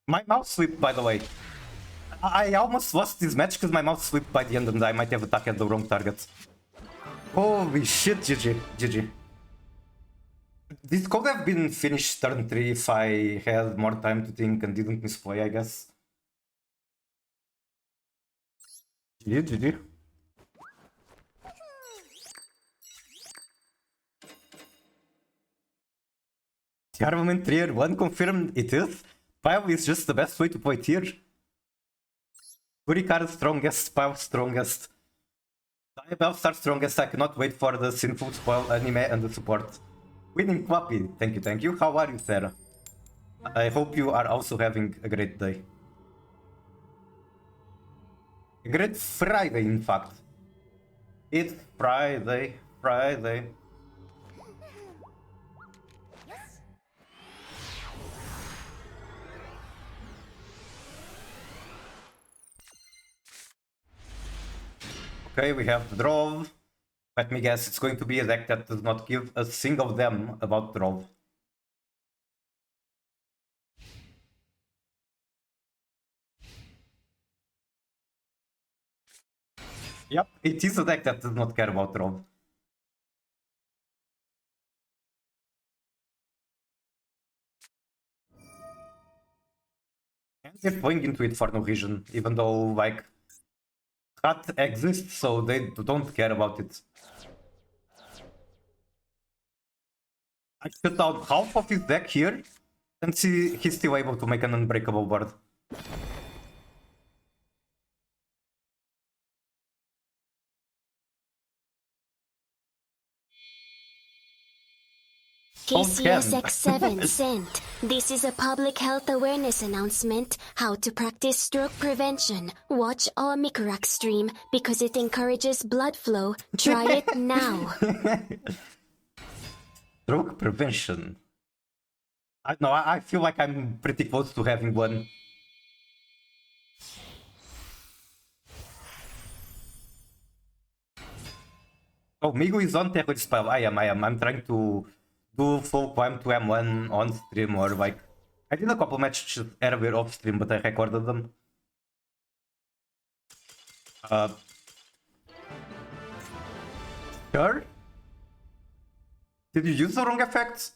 [SPEAKER 1] My mouse slipped, by the way. I almost lost this match because my mouse slipped by the end and I might have attacked the wrong target. Holy shit, GG, GG. This could have been finished turn 3 if I had more time to think and didn't misplay, I guess. GG, GG. Tearlaments tier 1 confirmed it is. Pile is just the best way to play tier. Kurikar strongest, Pile strongest. Diabell strongest, I cannot wait for the Sinful Spoil anime and the support. Winning Puppy, thank you, thank you. How are you, Sarah? I hope you are also having a great day. A great Friday, in fact. It's Friday, Friday. Okay, we have the Drove. Let me guess, it's going to be a deck that does not give a single damn about Drove. Yep, it is a deck that does not care about Drove. And they're going into it for no reason, even though, like, Cat exists, so they don't care about it. I shut down half of his deck here, and see he's still able to make an unbreakable board.
[SPEAKER 2] KCSX7 sent. This is a public health awareness announcement. How to practice stroke prevention. Watch all Mikurak stream because it encourages blood flow. Try it now.
[SPEAKER 1] Stroke prevention. I don't know, I feel like I'm pretty close to having one. Oh, Migu is on Terror Spell. I am. I'm trying to do full climb to M1 on stream, or like... I did a couple matches earlier off stream, but I recorded them. Sure? Did you use the wrong effects?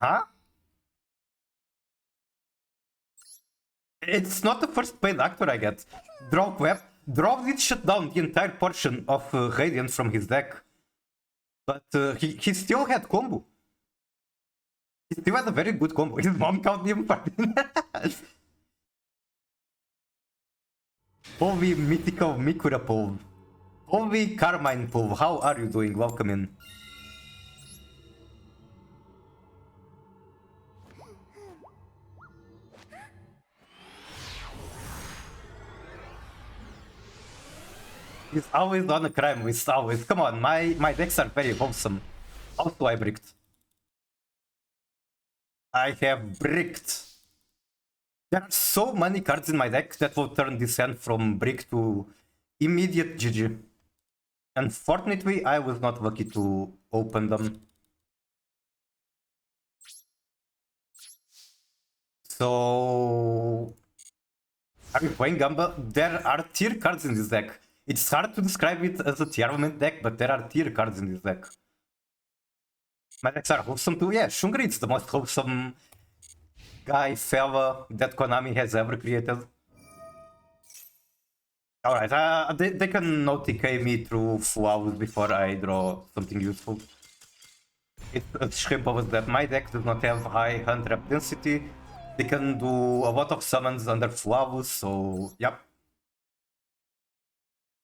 [SPEAKER 1] Huh? It's not the first paid actor I get. Draw did shut down the entire portion of Radiant from his deck. But he still had combo. He still had a very good combo. His mom called him fucking. Holy mythical Mikura Pove. Holy Carmine Pove. How are you doing? Welcome in. He's always on a crime with always. Come on, my decks are very wholesome. Also I bricked. I have bricked. There are so many cards in my deck that will turn this hand from brick to immediate GG. Unfortunately, I was not lucky to open them. So... Are you playing Gamba? There are tier cards in this deck. It's hard to describe it as a Tearlaments deck, but there are tier cards in this deck. My decks are wholesome too. Yeah, Shungri is the most wholesome guy, fella that Konami has ever created. Alright, they can no TK me through flowers before I draw something useful. It's a shrimp of that my deck does not have high hunt rep density. They can do a lot of summons under flowers, so yep.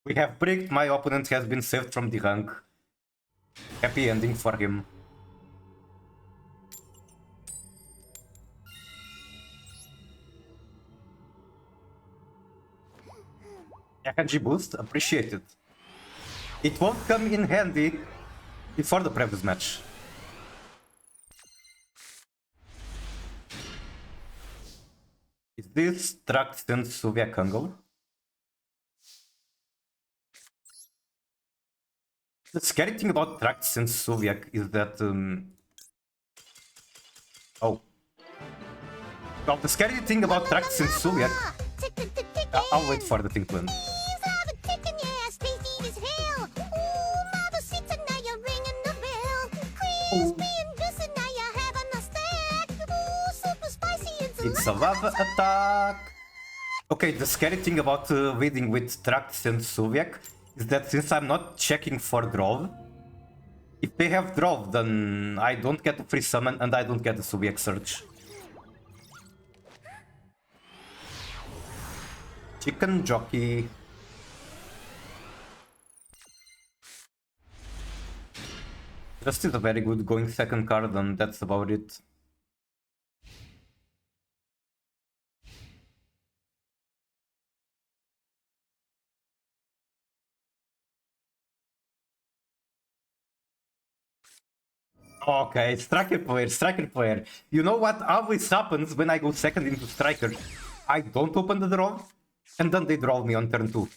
[SPEAKER 1] We have bricked, my opponent has been saved from the rank. Happy ending for him. Yakanji boost, appreciated. It won't come in handy before the previous match. Is this Tract and Soviet Angle? The scary thing about Tracts and Soviet is that... Oh. Well, the scary thing about Tracts and Soviet... I'll wait for the thing to end. It's a lava attack! Okay, the scary thing about reading with Tracts and Soviet is that since I'm not checking for draw, if they have draw, then I don't get a free summon and I don't get a Soviet search. Chicken jockey. Just is a very good going second card and that's about it. Okay, striker player, striker player. You know what always happens when I go second into striker? I don't open the draw, and then they draw me on turn 2.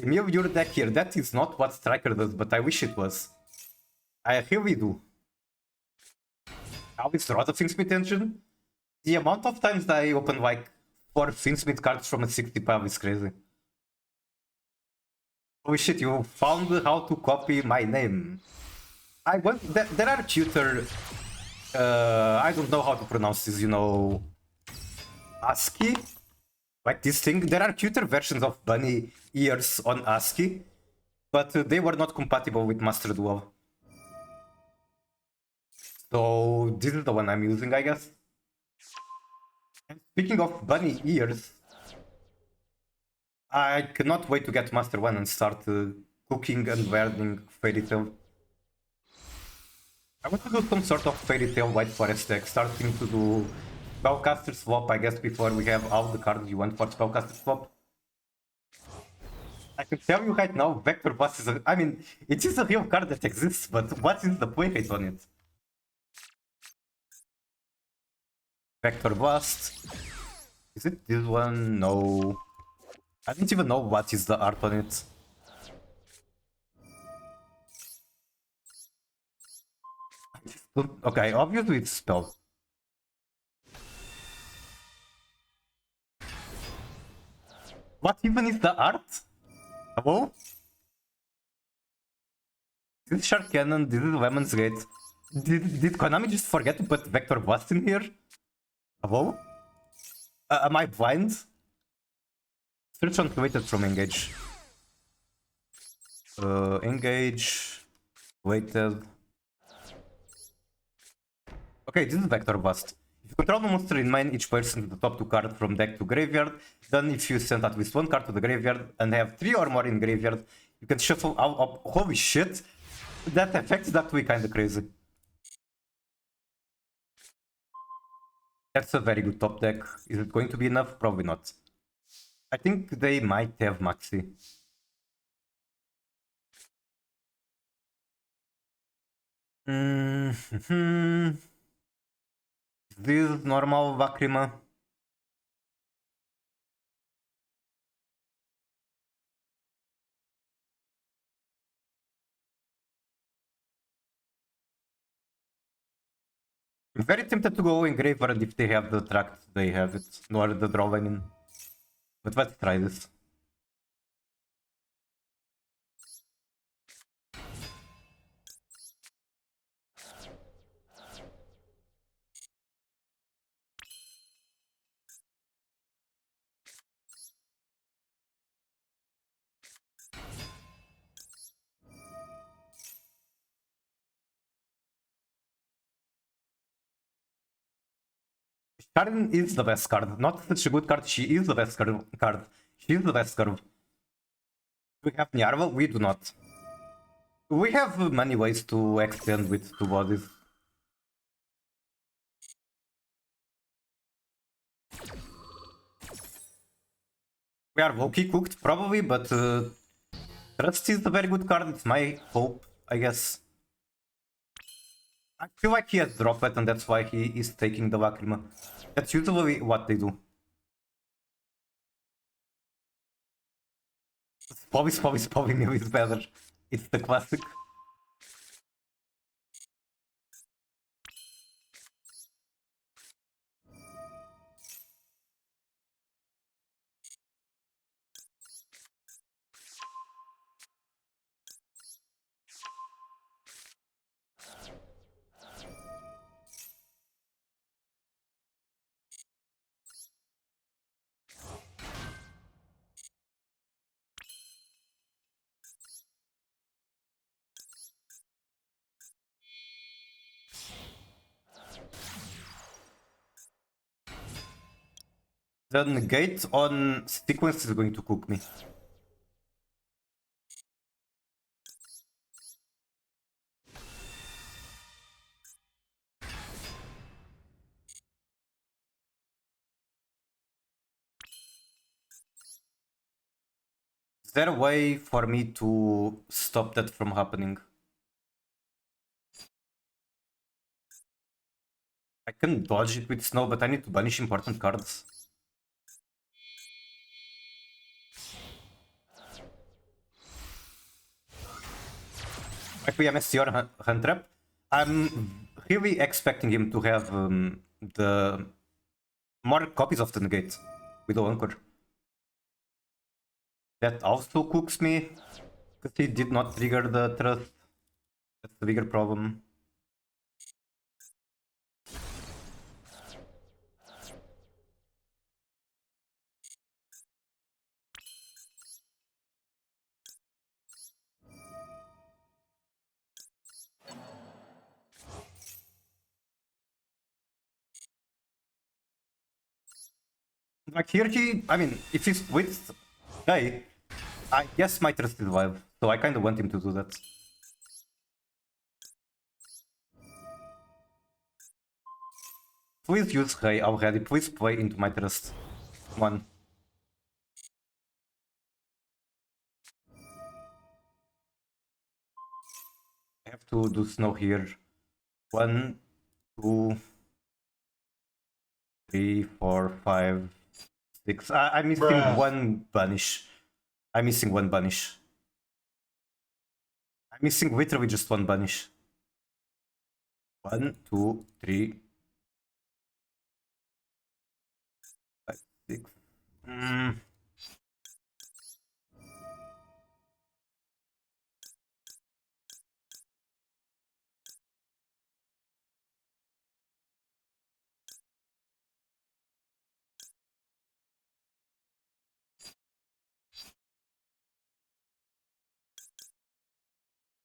[SPEAKER 1] Remove your deck here. That is not what striker does, but I wish it was. I really do. I always draw the Finsmith engine. The amount of times that I open like 4 Finsmith cards from a 60 pile is crazy. Holy shit, you found how to copy my name. I want... There are tutor... I don't know how to pronounce this, you know... ASCII? Like this thing. There are cuter versions of bunny ears on ASCII, but they were not compatible with Master Duel. So this is the one I'm using, I guess. And speaking of bunny ears, I cannot wait to get Master 1 and start cooking and learning Fairy Tail. I want to do some sort of Fairy Tail White Forest deck, starting to do Spellcaster Swap, I guess, before we have all the cards you want for Spellcaster Swap. I can tell you right now, Vector Blast is a... I mean, it is a real card that exists, but what is the play rate on it? Vector Blast. Is it this one? No. I don't even know what is the art on it. Okay, obviously it's spell. What even is the art? Hello? This is Shark Cannon, this is Lemon's Gate. Did Konami just forget to put Vector Blast in here? Hello? Am I blind? Search on weighted from engage. Engage. Weighted. Okay, this is Vector Blast. If you control the monster in main, each player sends the top 2 cards from deck to graveyard. Then if you send at least 1 card to the graveyard and have 3 or more in graveyard, you can shuffle out of... Holy shit! That effect is actually kinda crazy. That's a very good top deck. Is it going to be enough? Probably not. I think they might have Maxi. This normal Lacrima. I'm very tempted to go in Graveyard if they have the tract they have it, nor the draw, I mean. But let's try this. Sharon is the best card. Not such a good card, she is the best card. She is the best card. We have Nyarva? We do not. We have many ways to extend with two bodies. We are low-key cooked, probably, but Trust is a very good card, it's my hope, I guess. I feel like he has drop it and that's why he is taking the Lacrima. That's usually what they do. Spobby Mill is better. It's the classic. The negate on sequence is going to cook me. Is there a way for me to stop that from happening? I can dodge it with snow, but I need to banish important cards. Like we MSC or Hand Trap. I'm really expecting him to have the more copies of the negate with the Anchor. That also cooks me, because he did not trigger the trust. That's the bigger problem. Like here I mean, if he's with Guy, I guess my trust is live, so I kinda want him to do that. Please use Hay already, please play into my trust. Come on. I have to do snow here. 1, 2, 3, 4, 5, 6. I'm missing one banish. I'm missing one banish. I'm missing literally just one banish. 1, 2, 3, 5, 6.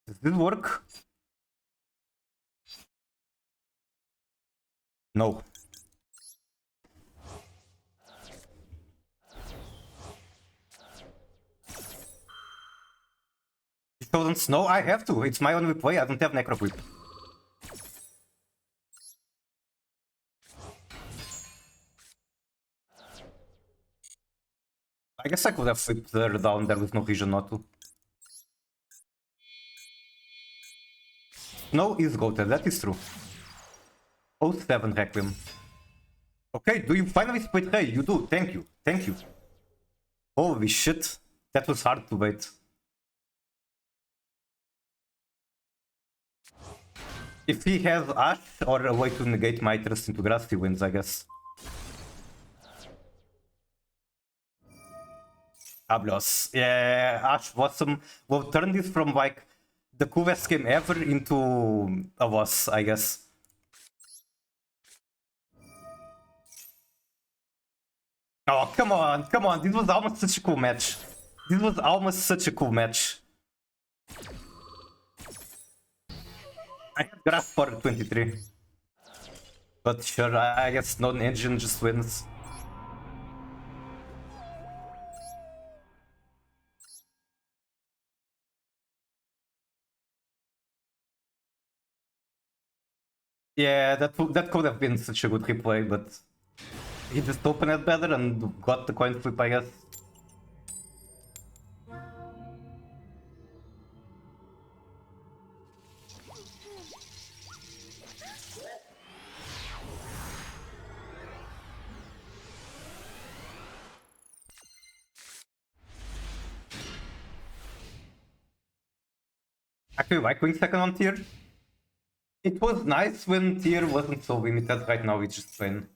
[SPEAKER 1] Does this work? No. It doesn't snow? I have to. It's my only play. I don't have Necro Whip. I guess I could have flipped her down there with no vision not to. Snow is goated, that is true. 07 Requiem. Okay, do you finally split Hay? You do, thank you, thank you. Holy shit, that was hard to wait. If he has Ash or a way to negate my interest into grass, he wins, I guess. Fabulous. Yeah, Ash Blossom will turn this from like the coolest game ever into a boss, I guess. Oh, come on, come on. This was almost such a cool match. This was almost such a cool match. I have grass for 23. But sure, I guess non-engine just wins. Yeah, that could have been such a good replay, but he just opened it better and got the coin flip, I guess. Actually, like going second on tier. It was nice when tier wasn't so limited. Right now, it's just plain.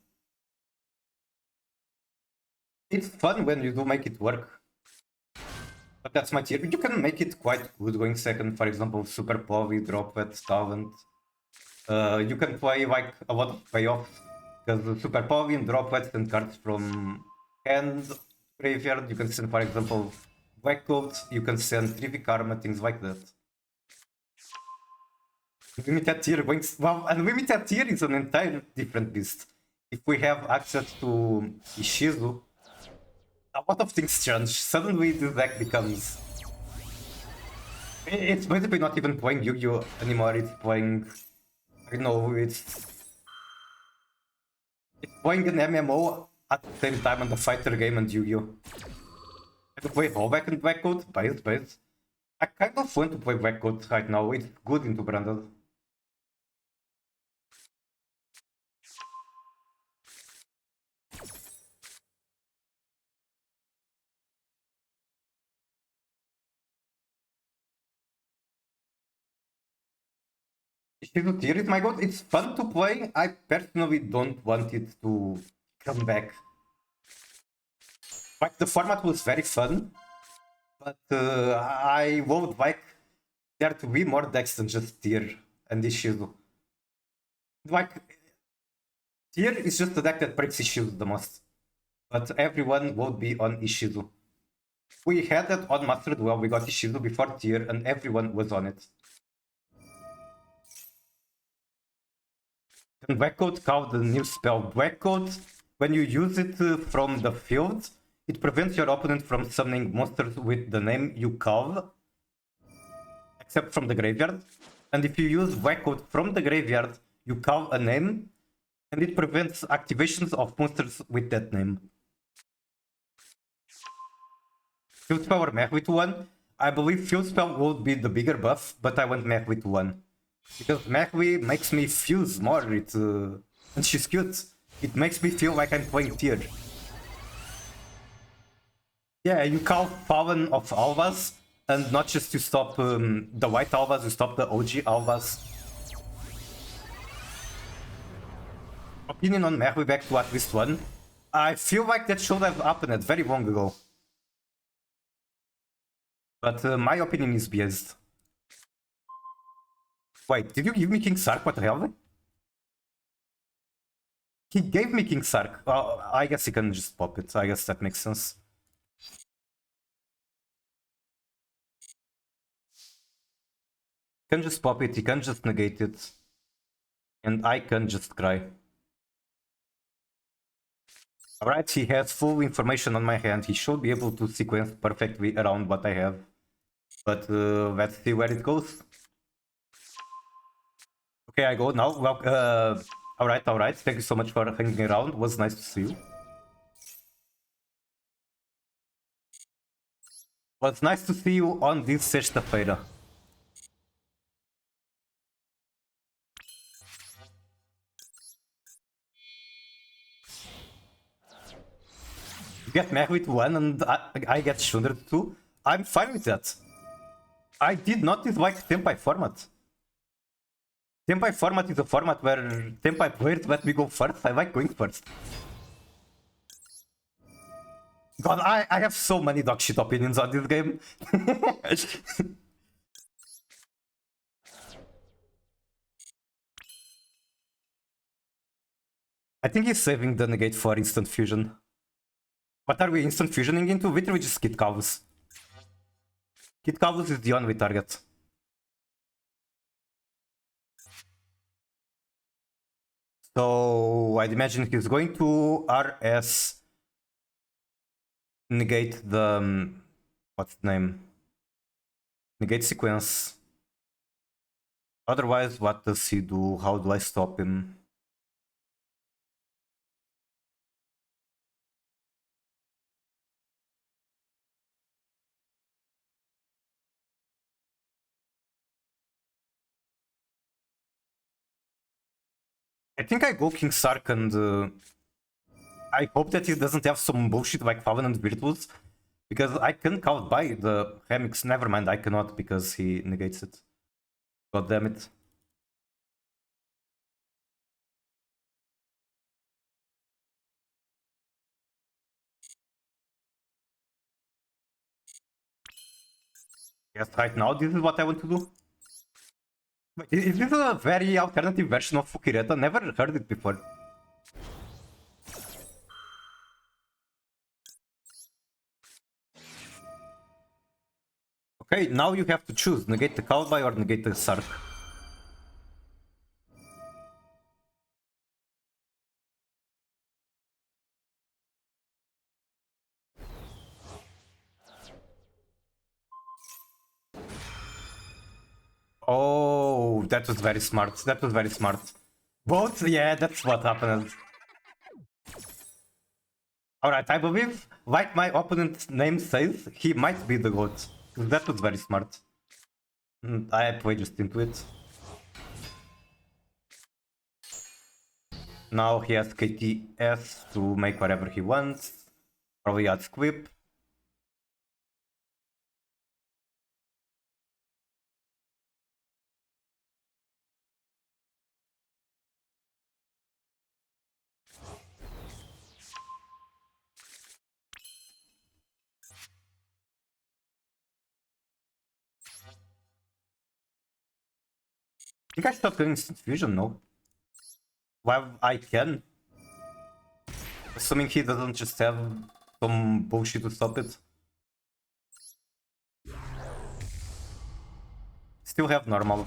[SPEAKER 1] It's fun when you do make it work. But that's my tier. You can make it quite good going second. For example, Super Poly, Droplet, Talent. You can play like a lot of payoffs. Because Super Poly and Droplets and cards from hand, graveyard. You can send, for example, Black Coat. You can send Trivic Karma, things like that. Unlimited tier going well, unlimited tier is an entire different beast. If we have access to Ishizu, a lot of things change. Suddenly this deck becomes... It's basically not even playing Yu-Gi-Oh anymore, it's playing... I know, it's playing an MMO at the same time on the fighter game and Yu-Gi-Oh. I can play Rollback and Black Coat, base. I kind of want to play Black Coat right now, it's good into branded. Ishizu tier is my god. It's fun to play. I personally don't want it to come back. Like, the format was very fun, but I would like there to be more decks than just tier and Ishizu. Like, tier is just the deck that breaks Ishizu the most, but everyone would be on Ishizu. We had that on Master Duel, we got Ishizu before tier, and everyone was on it. And Black Coat called the new spell Black Coat. When you use it from the field, it prevents your opponent from summoning monsters with the name you call, except from the graveyard. And if you use Black Coat from the graveyard, you call a name, and it prevents activations of monsters with that name. Field Spell or Mech with 1? I believe Field Spell would be the bigger buff, but I want Mech with 1. Because Mechwi makes me fuse more, and she's cute. It makes me feel like I'm playing tier. Yeah, you call Fallen of Alvas, and not just to stop the white Alvas, you stop the OG Alvas. Opinion on Mechwi back to at least 1. I feel like that should have happened very long ago. But my opinion is biased. Wait, did you give me King Sark? What the hell? He gave me King Sark. I guess he can just pop it. I guess that makes sense. He can just pop it, he can just negate it. And I can just cry. Alright, he has full information on my hand. He should be able to sequence perfectly around what I have. But let's see where it goes. Okay, I go now. Well, alright. Thank you so much for hanging around. It was nice to see you. Was nice to see you on this sexta-feira. You get mad with 1 and I get shundered too. I'm fine with that. I did not dislike Senpai format. Tempai format is a format where Tempai players let me go first. I like going first. God, I have so many dog shit opinions on this game. I think he's saving the negate for instant fusion. What are we instant fusioning into? Literally just Kid Cavus. Kid Cavus is the only target. So I'd imagine he's going to RS negate the what's the name? Negate sequence. Otherwise, what does he do? How do I stop him? I think I go King Sark and I hope that he doesn't have some bullshit like Fallen and Virtuous. Because I can count by the Remix. Never mind, I cannot because he negates it. God damn it. Yes, right now this is what I want to do. But is this a very alternative version of Fukireta? Never heard it before. Okay, now you have to choose. Negate the Cowboy or negate the Sark. Oh, that was very smart. That was very smart. Both? Yeah, that's what happened. Alright, I believe, like my opponent's name says, he might be the GOAT. That was very smart. I played just into it. Now he has KTS to make whatever he wants. Probably adds Quip. I think I stopped doing instant fusion, no? Well, I can. Assuming he doesn't just have some bullshit to stop it. Still have normal.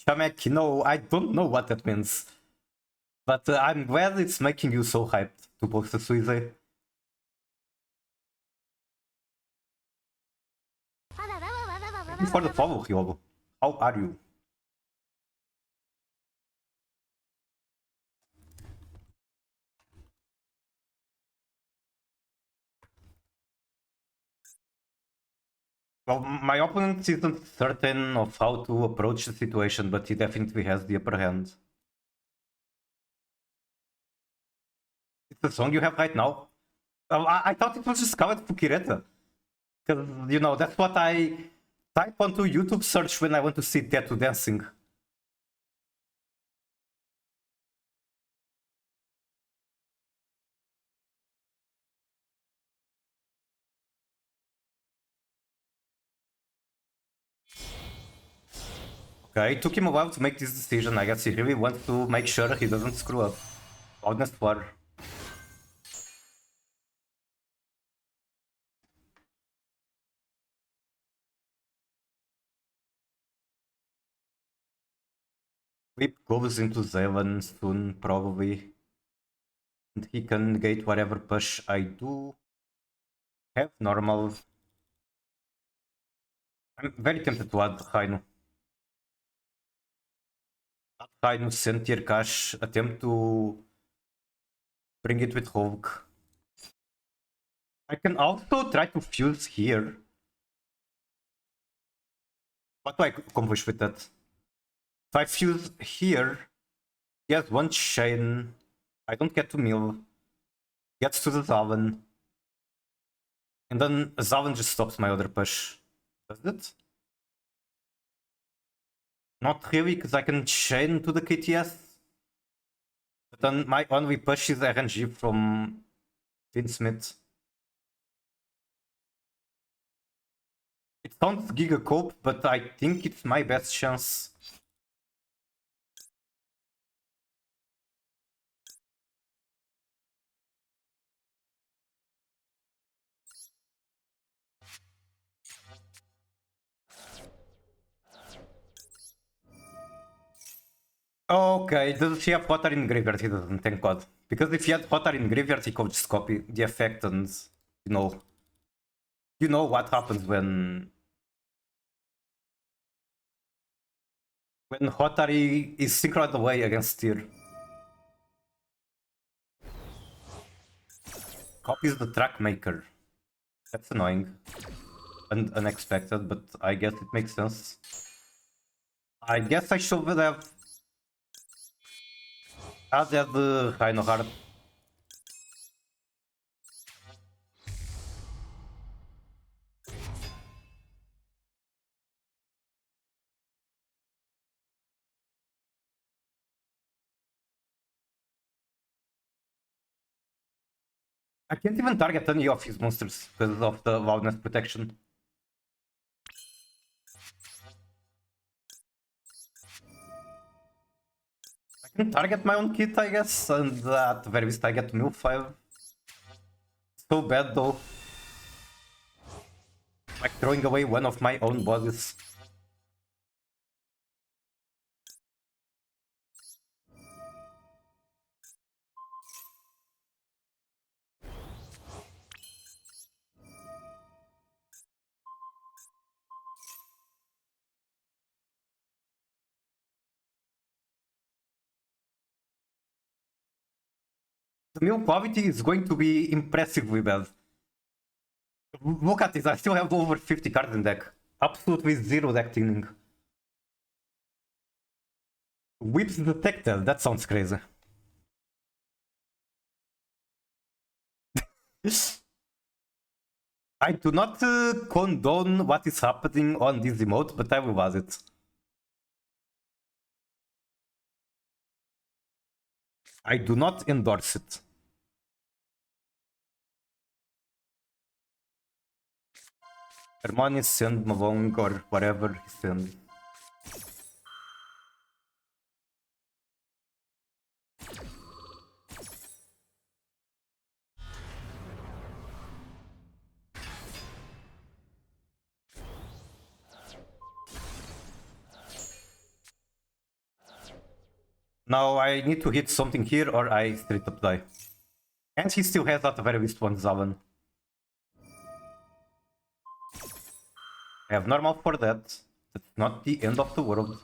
[SPEAKER 1] Shamek, no, I don't know what that means. But I'm glad it's making you so hyped to post a Suize. Thank you for the follow, Hyogo. How are you? Well, my opponent isn't certain of how to approach the situation, but he definitely has the upper hand. It's the song you have right now. I thought it was just covered Fukireta. Because, you know, that's what I type onto YouTube search when I want to see Tattoo dancing. Okay, it took him a while to make this decision. I guess he really wants to make sure he doesn't screw up. Honest war. Whip goes into Zeven soon, probably. And he can negate whatever push I do. Have normal. I'm very tempted to add Rainu. Add Rainu, send tier cash, attempt to bring it with Hulk. I can also try to fuse here. What do I accomplish with that? If I fuse here, he has one chain. I don't get to mill. Gets to the Zaven. And then Zaven just stops my other push. Does it? Not really, because I can chain to the KTS. But then my only push is RNG from Vinsmith. It sounds Giga Cope, but I think it's my best chance. Okay, does he have Potter in Graveyard? He doesn't, thank God. Because if he had Potter in Graveyard, he could just copy the effect and, you know what happens when Hotari is synchronized away against Tyr. Copies the track maker. That's annoying. And unexpected, but I guess it makes sense. I guess I should have added the Rhinoheart. I can't even target any of his monsters because of the loudness protection. I can target my own kit, I guess, and at the very least I get to mill 5. So bad though. Like throwing away one of my own bodies. The mill quality is going to be impressively bad. Look at this, I still have over 50 cards in deck. Absolutely zero deck tuning. Whips detected, that sounds crazy. I do not condone what is happening on this emote, but I will was it. I do not endorse it. Hermione send Malong or whatever he sends. Now I need to hit something here or I straight up die. And he still has at the very least one Zaven. I have normal for that. That's not the end of the world.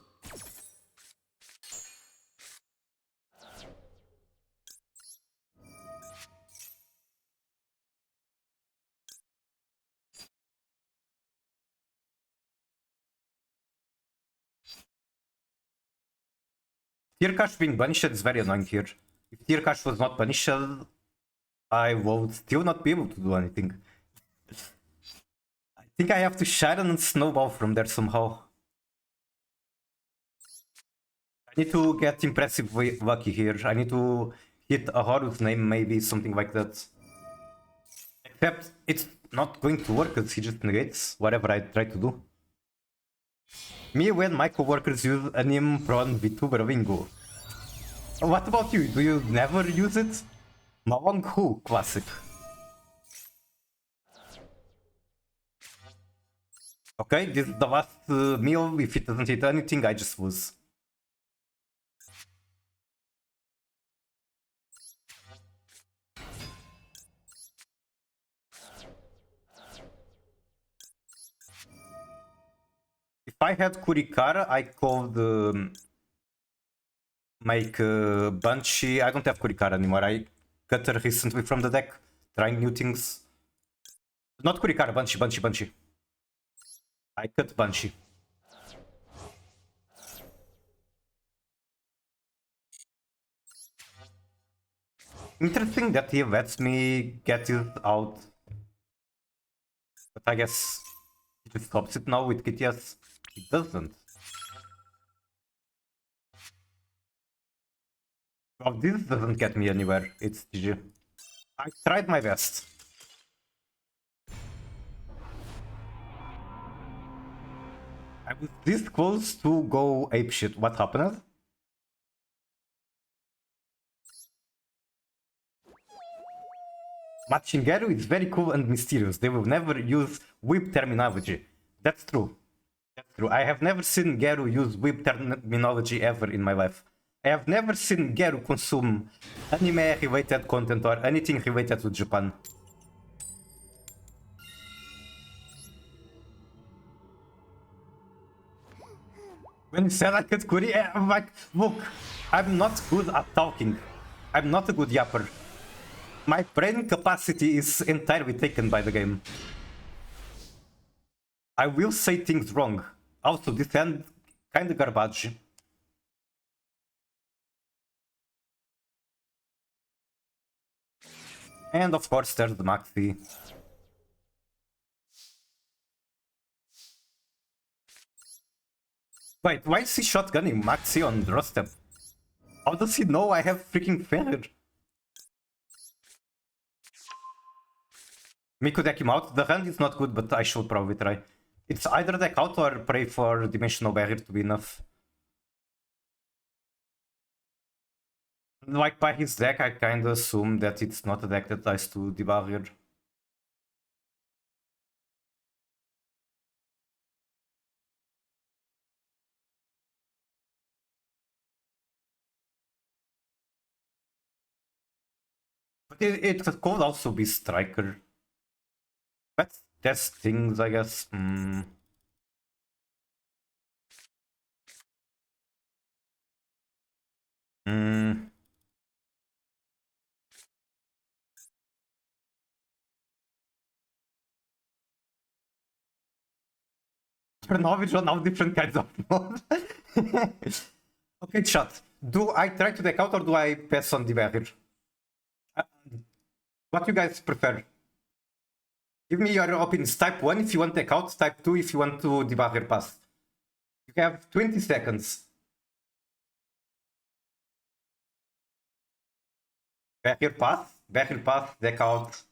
[SPEAKER 1] Tearcash being banished is very annoying here. If Tearcash was not banished, I would still not be able to do anything. I think I have to Sharon and Snowball from there somehow. I need to get impressively lucky here. I need to hit a Haru's name, maybe, something like that. Except it's not going to work because he just negates whatever I try to do. Me when my coworkers use anim prawn VTuber bingo. What about you? Do you never use it? Mawang Hu, classic. Okay, this is the last meal. If it doesn't hit anything, I just lose. If I had Kurikara, I could make Banshee. I don't have Kurikara anymore. cut her recently from the deck, trying new things. Not Kurikara, Banshee. I cut Banshee. Interesting that he lets me get it out. But I guess he stops it now with KTS. It doesn't. Well, this doesn't get me anywhere. It's GG. I tried my best. I was this close to go apeshit. What happened? But Shingeru is very cool and mysterious. They will never use whip terminology. That's true. That's true. I have never seen Geru use whip terminology ever in my life. I have never seen Geru consume anime-related content or anything related to Japan. When you said I could Kuri, I'm like, look, I'm not good at talking. I'm not a good yapper. My brain capacity is entirely taken by the game. I will say things wrong. Also, this end kinda garbage. And of course, there's the Maxi. Wait, why is he shotgunning Maxi on draw step? How does he know I have freaking failure? Me could deck him out. The hand is not good, but I should probably try. It's either deck out or pray for Dimensional Barrier to be enough. Like, by his deck, I kinda assume that it's not a deck that dies to the barrier. But it could also be Striker. Let's test things, I guess. Turnovich on all different kinds of mode. Okay, chat. Do I try to deck out or do I pass on the barrier? What you guys prefer? Give me your opinions. Type 1 if you want deck out, type 2 if you want to the barrier pass. You have 20 seconds. Barrier pass, deck out.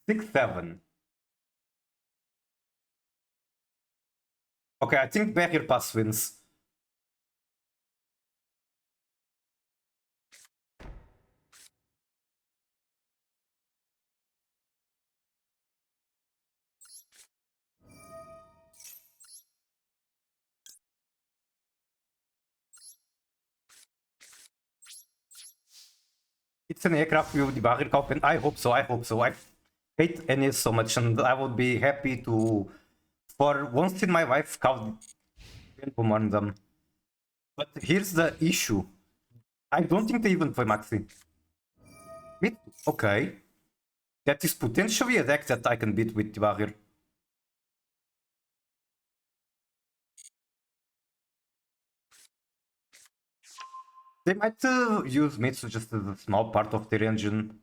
[SPEAKER 1] Six, 7. Okay, I think barrier pass wins. It's an aircraft with the barrier cop, and I hope so. I hate NS so much, and I would be happy to, for once in my life, count on them. But here's the issue. I don't think they even play Maxi. Okay. That is potentially a deck that I can beat with the barrier. They might use Mitsu just as a small part of their engine.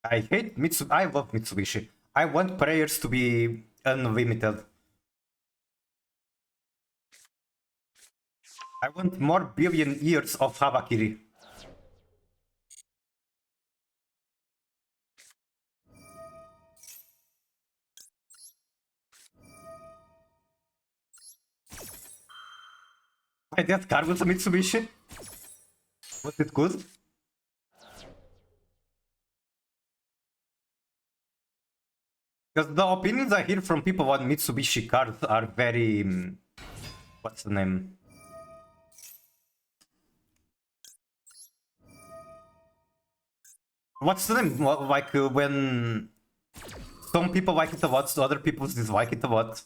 [SPEAKER 1] I hate Mitsu. I love Mitsubishi. I want prayers to be unlimited. I want more billion years of Habakiri. I that car was a Mitsubishi. Was it good? Because the opinions I hear from people on Mitsubishi cars are very... what's the name? What's the name? Like when some people like it a lot, other people dislike it a lot.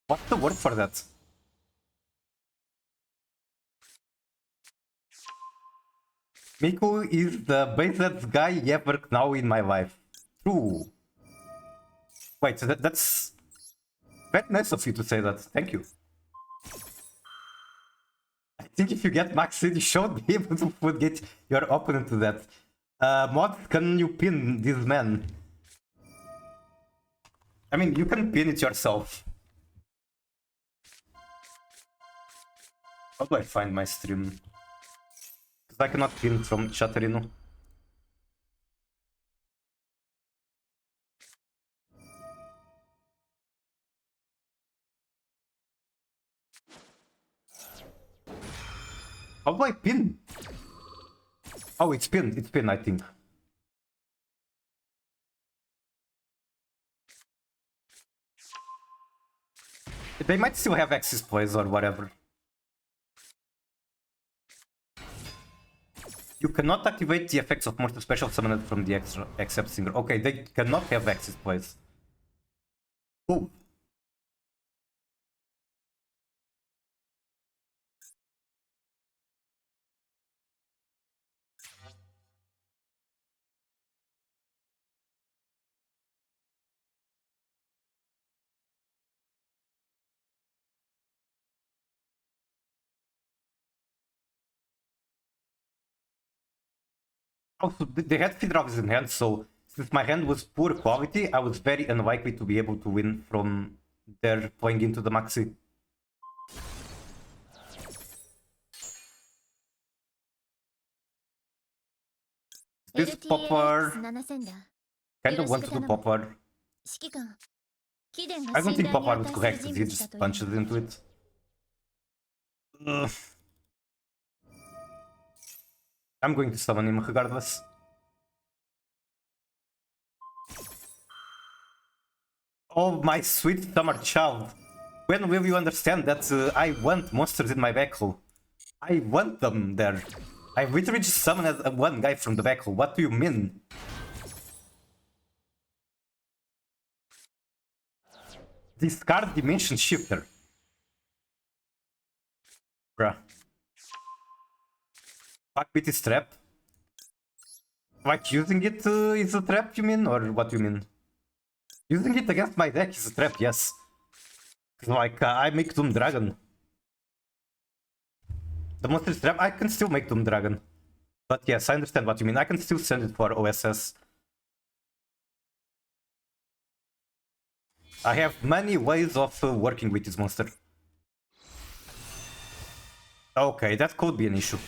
[SPEAKER 1] What's the word for that? Miku is the bestest guy ever now in my life. True. Wait, so that's very nice of you to say that. Thank you. I think if you get Max, you should be able to put get your opponent to that. Mod, can you pin this man? I mean, you can pin it yourself. How do I find my stream? Because I cannot pin from Chatterino. How do I pin? Oh, it's pinned, I think. They might still have access plays or whatever. You cannot activate the effects of monster special summoned from the extra except singer. Okay, they cannot have access plays. Cool. Also, they had Fidrogs in hand, so since my hand was poor quality, I was very unlikely to be able to win from their playing into the Maxi. This popper kind of wants to do popper. I don't think popper was correct because he just punches into it. Ugh. I'm going to summon him regardless. Oh, my sweet summer child. When will you understand that I want monsters in my backrow? I want them there. I literally just summoned one guy from the backrow. What do you mean? Discard Dimension Shifter. Bruh. Backbeat is trap. Like using it is a trap, you mean? Or what do you mean? Using it against my deck is a trap, yes. Like, I make Doom Dragon. The monster is trap, I can still make Doom Dragon. But yes, I understand what you mean. I can still send it for OSS. I have many ways of working with this monster. Okay, that could be an issue.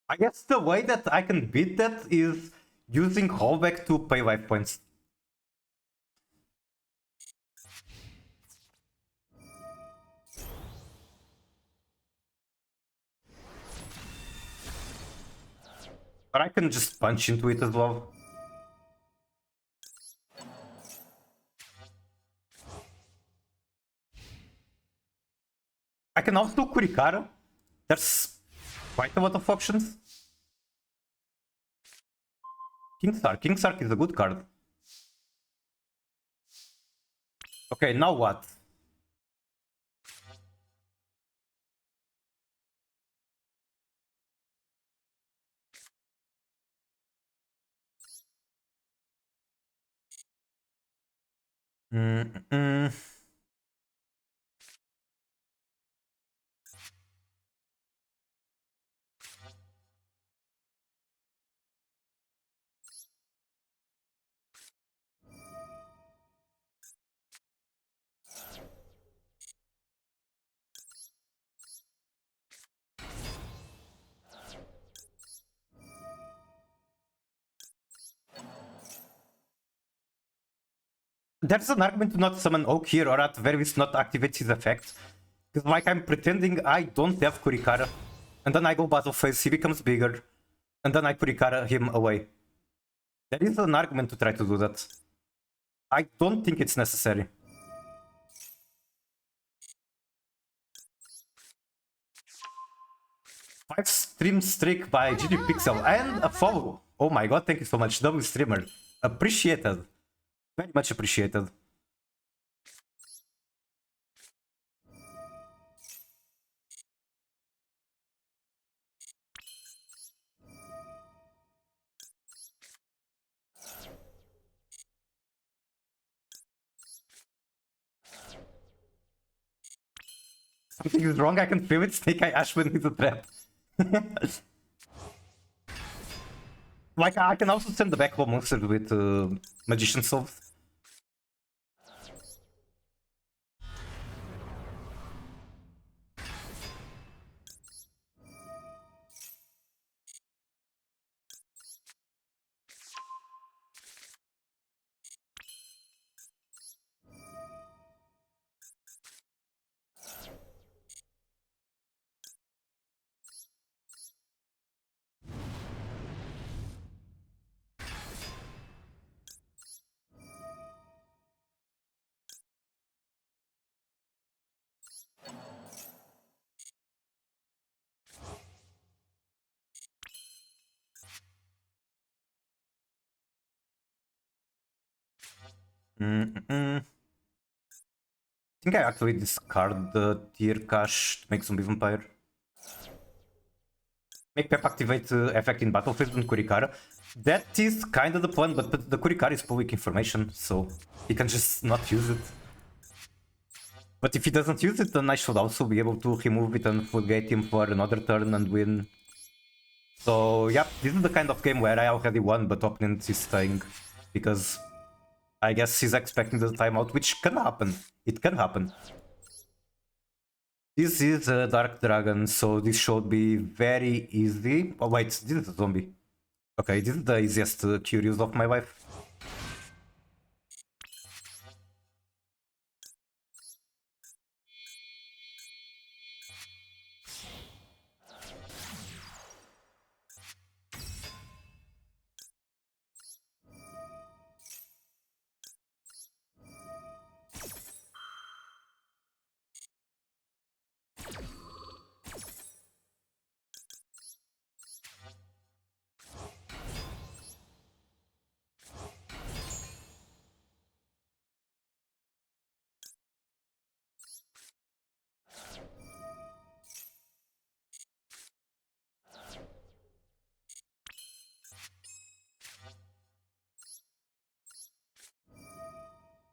[SPEAKER 1] I guess the way that I can beat that is using rollback to pay life points. Or I can just punch into it as well. I can also do Kurikara. There's quite a lot of options. Kingstark is a good card. Okay, now what? There's an argument to not summon Oak here, or at the very least not activate his effect. Because like I'm pretending I don't have Kurikara, and then I go battle phase, he becomes bigger, and then I Kurikara him away. There is an argument to try to do that. I don't think it's necessary. Five stream streak by GG Pixel and a follow. Oh my god, thank you so much, double streamer. Appreciated. Very much appreciated. Something is wrong, I can feel it. Snake Eye Ashman is a trap. Like, I can also send the back monsters with Magician Souls. I think I actually discard the tier cache to make Zombie Vampire. Make Pep activate effect in battle phase with Kurikara. That is kind of the plan, but the Kurikara is public information, so he can just not use it. But if he doesn't use it, then I should also be able to remove it and floodgate him for another turn and win. So yeah, this is the kind of game where I already won, but opponent is staying. Because I guess he's expecting the timeout, which can happen. It can happen. This is a Dark Dragon, so this should be very easy. Oh wait, this is a zombie. Okay, this is the easiest curious of my life.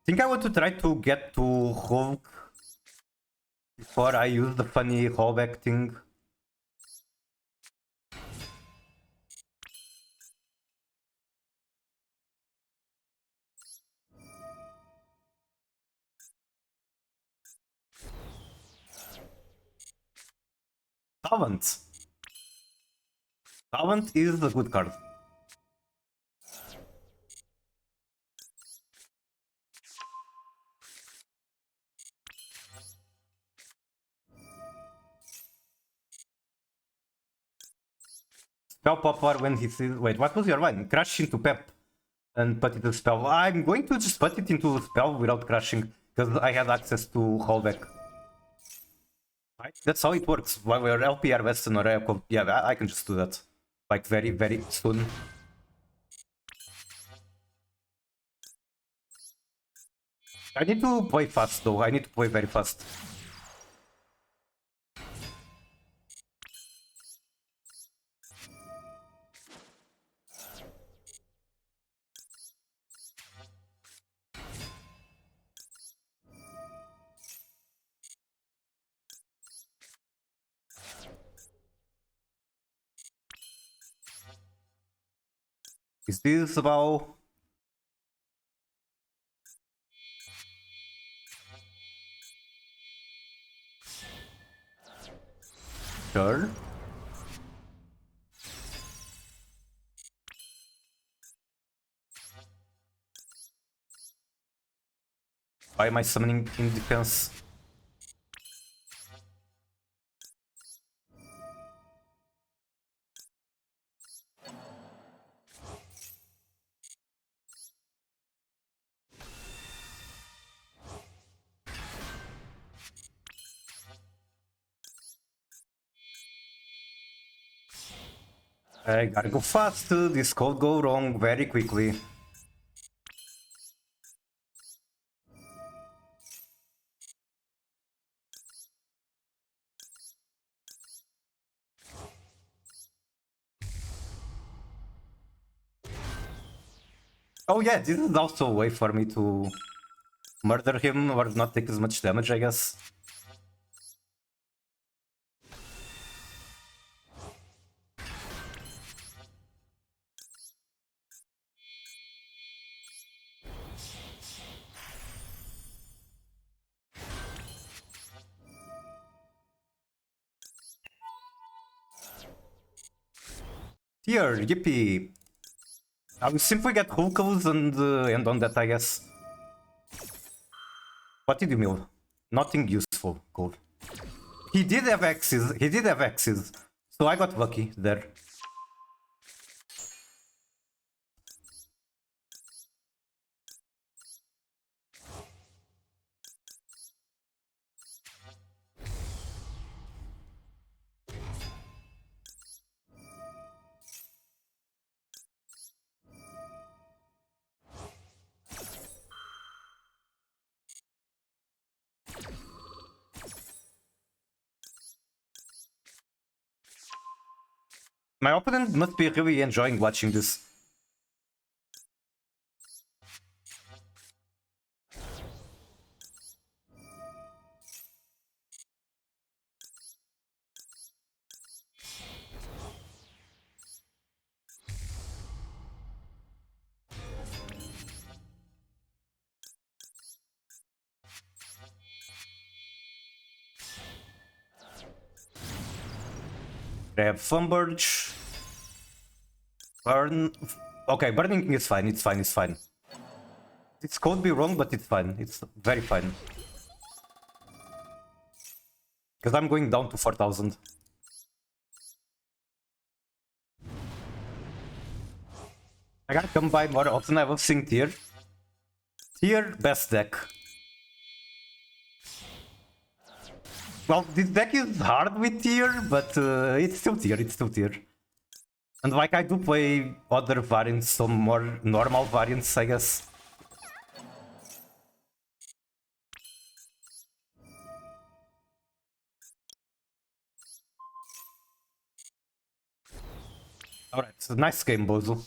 [SPEAKER 1] Think I want to try to get to Hulk before I use the funny rollback thing. Talent. Talent is a good card. Spell popper when he sees. Wait, what was your line? Crash into Pep and put it to spell. I'm going to just put it into spell without crashing because I had access to rollback. Right? That's how it works. While we're LPR Western or yeah, I can just do that. Like very, very soon. I need to play fast though. I need to play very fast. Is this about... Sure. Why am I summoning in defense? I gotta go fast. This could go wrong very quickly. Oh yeah, this is also a way for me to murder him or not take as much damage, I guess. Here, yippee! I will simply get Hulkles and end on that, I guess. What did you mill? Nothing useful. Cool. He did have axes. He did have axes. So I got lucky there. My opponent must be really enjoying watching this. Grab Fumberge. Burn. Okay, burning is fine. It's fine. It's fine. This could be wrong, but it's fine. It's very fine. Because I'm going down to 4,000. I gotta come by more often. I will sing tier. Tier, best deck. Well, this deck is hard with tier, but it's still tier. It's still tier. And like I do play other variants, some more normal variants, I guess. Alright, so nice game, Bozo.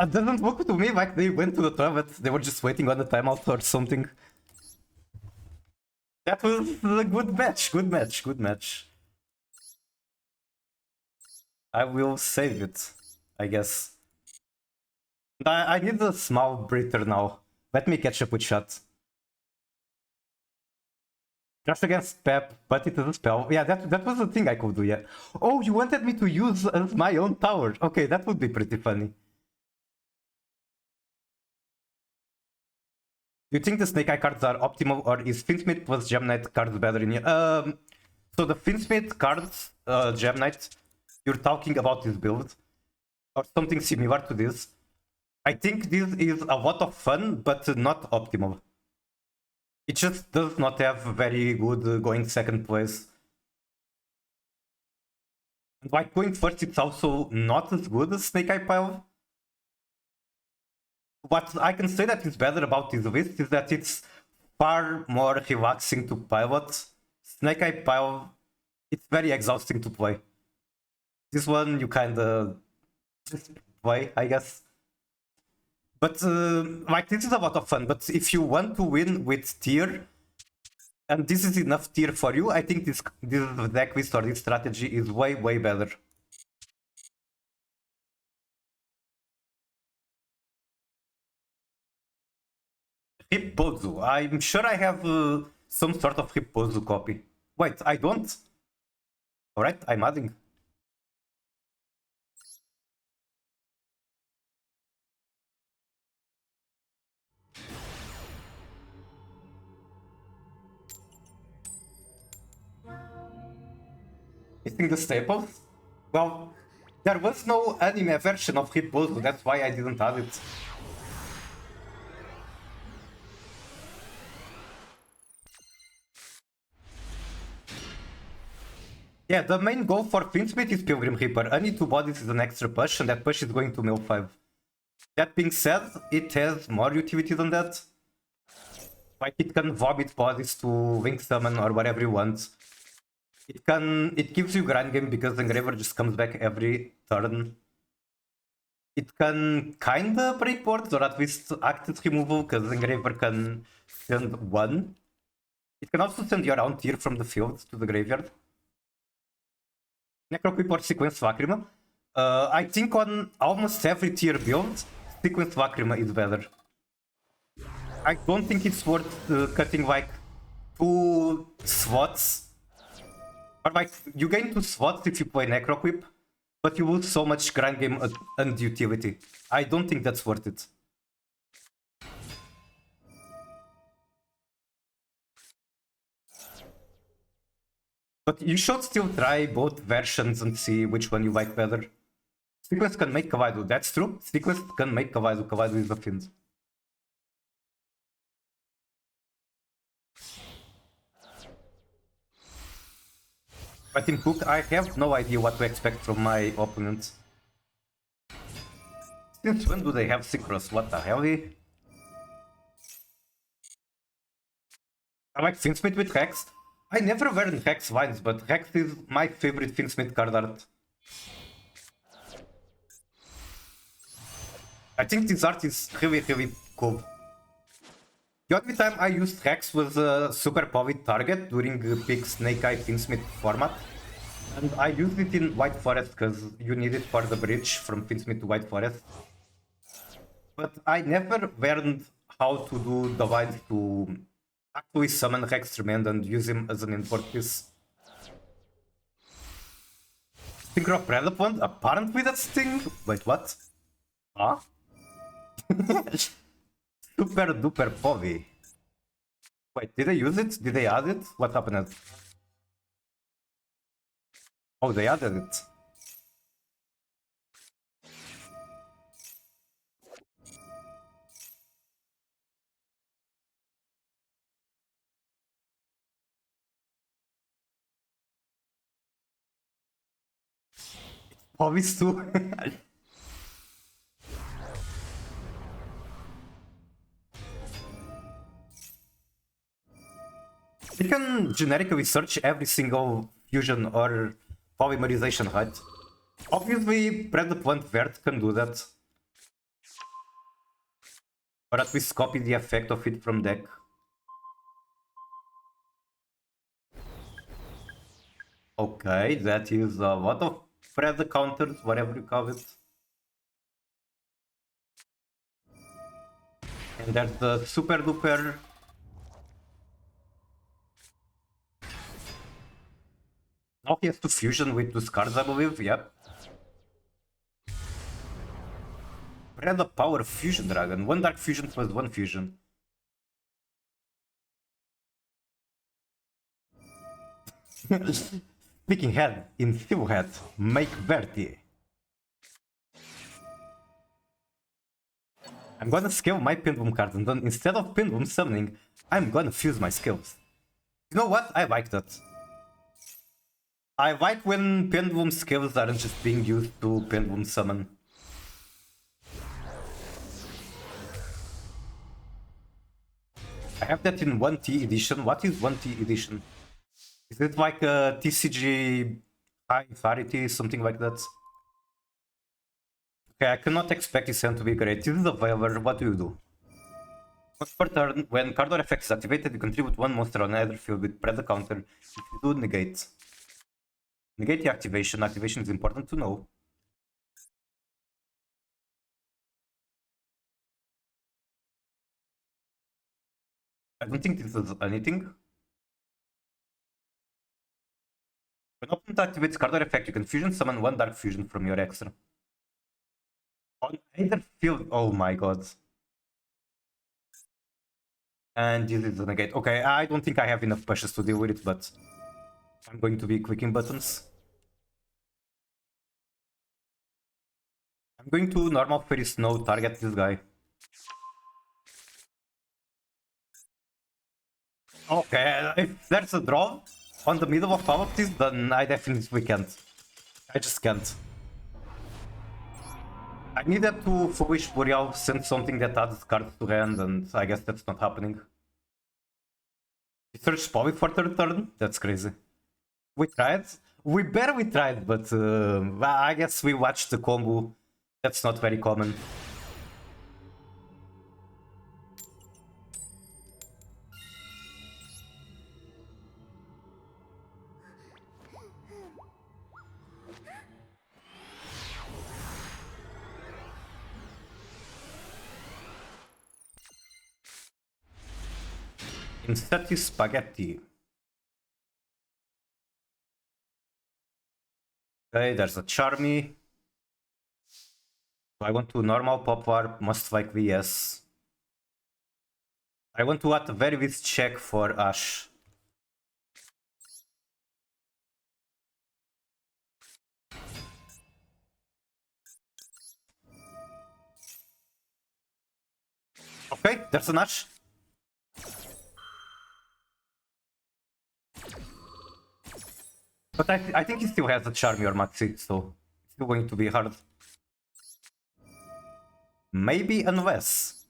[SPEAKER 1] It doesn't look to me like they went to the toilet. They were just waiting on the timeout or something. That was a good match. Good match. Good match. I will save it, I guess. I need a small breather now. Let me catch up with shot. Just against Pep, but it is a spell. Yeah, that was the thing I could do, yeah. Oh, you wanted me to use as my own tower. Okay, that would be pretty funny. Do you think the Snake Eye cards are optimal, or is Finsmith plus Gem Knight cards better in you? So the Finsmith cards, Gem Knight, you're talking about this build, or something similar to this. I think this is a lot of fun, but not optimal. It just does not have very good going second place. And like going first, it's also not as good as Snake Eye Pile. What I can say that is better about this list is that it's far more relaxing to pilot. Snake Eye Pile, it's very exhausting to play. This one you kinda just play, I guess. But like this is a lot of fun. But if you want to win with tier, and this is enough tier for you, I think this deck list or this strategy is way better. Hippozu. I'm sure I have some sort of Hippozu copy. Wait, I don't? Alright, I'm adding. Missing the staples? Well, there was no anime version of Hippozu, that's why I didn't add it. Yeah, the main goal for Finsmith is Pilgrim Reaper. Any 2 bodies is an extra push, and that push is going to mill 5. That being said, it has more utility than that. Like, it can vomit bodies to Link Summon or whatever you want. It gives you grind game because the engraver just comes back every turn. It can kinda break boards, or at least act its removal, because the engraver can send one. It can also send your own tier from the field to the graveyard. Necroquip or Sequence Lacrima. I think on almost every tier build, Sequence Lacrima is better. I don't think it's worth cutting like 2 slots. Or like, you gain 2 slots if you play Necroquip, but you lose so much grind game and utility. I don't think that's worth it. But you should still try both versions and see which one you like better. Sequence can make Kawaidu, that's true. Sequence can make Kawaidu, Kawaidu is a fiend. But in Hook, I have no idea what to expect from my opponents. Since when do they have Synchros? What the hell? I like Finsmith with Hex. I never learned Hex lines, but Hex is my favorite Finsmith card art. I think this art is really, really cool. The only time I used Hex was a super poly target during big Snake Eye Finsmith format. And I used it in White Forest because you need it for the bridge from Finsmith to White Forest. But I never learned how to do the lines to actually summon Hex Tremand and use him as an import piece. Synchro Predaplant? Apparently that's thing? Wait, what? Huh? Super duper poly. Wait, did they use it? Did they add it? What happened? Oh, they added it. Poly's too. You can generically search every single fusion or polymerization, right? Obviously, Predaplant Vert can do that. Or at least copy the effect of it from deck. Okay, that is a lot of Pred counters, whatever you call it. And there's the super duper. Now he has to fusion with 2 cards, I believe, yep. Red Power Fusion Dragon. 1 Dark Fusion plus 1 Fusion. Speaking head in Steel Head, make Verti. I'm gonna scale my Pendulum card and then instead of Pendulum summoning, I'm gonna fuse my skills. You know what? I like that. I like when Pendulum skills aren't just being used to Pendulum summon. I have that in 1T edition. What is 1T edition? Is it like a TCG high parity, something like that? Okay, I cannot expect this hand to be great. This is a Veiler, what do you do? Once per turn, when card or effect is activated, you contribute 1 monster on either field with Pred counter. If you do, negate. Negate the activation. Activation is important to know. I don't think this does anything. When opponent activates card or effect, you can fusion summon 1 Dark Fusion from your extra. On either field. Oh my god. And this is a negate. Okay, I don't think I have enough pushes to deal with it, but I'm going to be clicking buttons. I'm going to normal Fairy Snow target this guy. Okay, if there's a draw on the middle of all of this, then I definitely can't. I just can't. I needed to Foolish Boreal send something that adds cards to hand, and I guess that's not happening. He searched Poly for third turn? That's crazy. We tried. We barely tried, but I guess we watched the combo. That's not very common. Insetti spaghetti. Okay, there's a Charmy. I want to normal pop warp, most likely yes. I want to at the very least check for Ash. Okay, there's an Ash. But I think he still has a Charmy or Maxi, so it's still going to be hard. Maybe unless.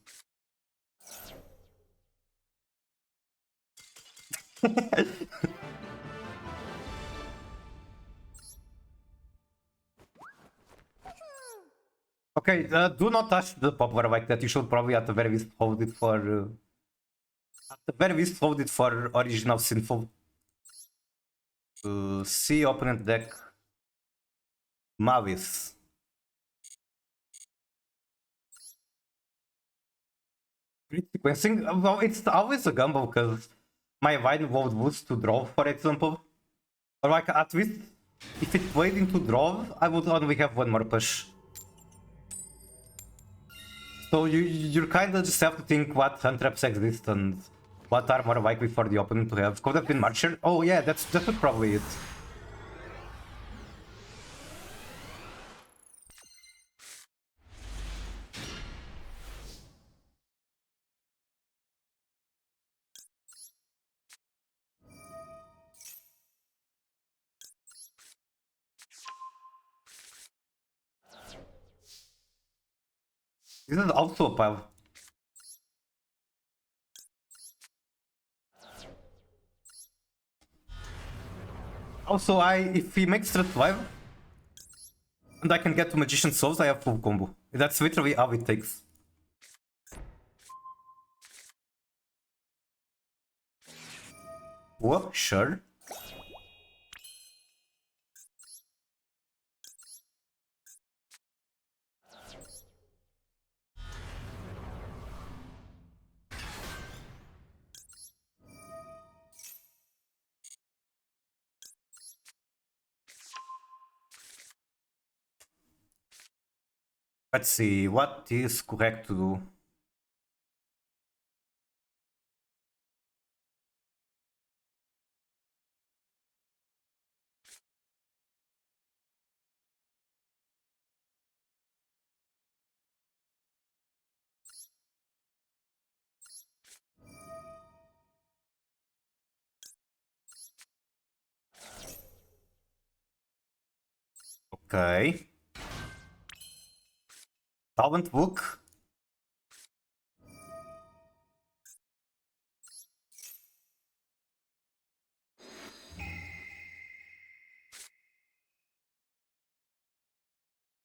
[SPEAKER 1] Okay, do not touch the poplar like that. You should probably at the very least hold it for... at the very least hold it for original Sinful. See opponent deck. Malice. Grid sequencing? Well, it's always a gamble because my Vine would boost to draw, for example. Or like at least if it played into draw, I would only have one more push. So you kind of just have to think what hand traps exist and what are more likely for the opponent to have. Could have been Marcher. Oh yeah, that's probably it. This is also a pile. Also, if he makes threat 5 and I can get to Magician Souls, I have full combo. That's literally all it takes. Whoa, sure. Let's see, what is correct to do? Okay. Talent book.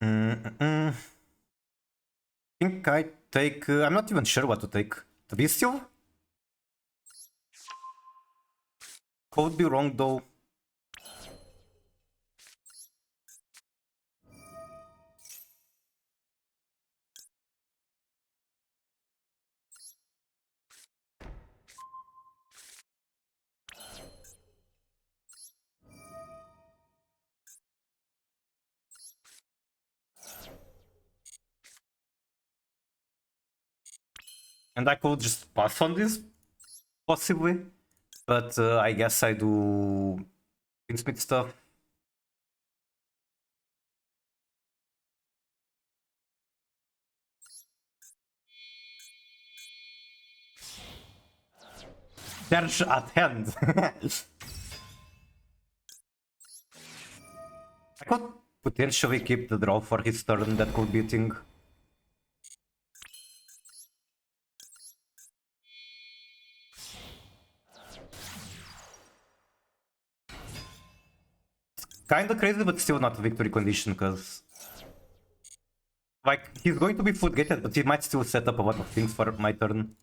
[SPEAKER 1] I think I take... I'm not even sure what to take. The Bestial? Could be wrong though. And I could just pass on this, possibly. But I guess I do Smith stuff. There's at hand. I could potentially keep the draw for his turn, that could be a thing. kinda crazy, but still not victory condition, because like he's going to be food gated, but he might still set up a lot of things for my turn.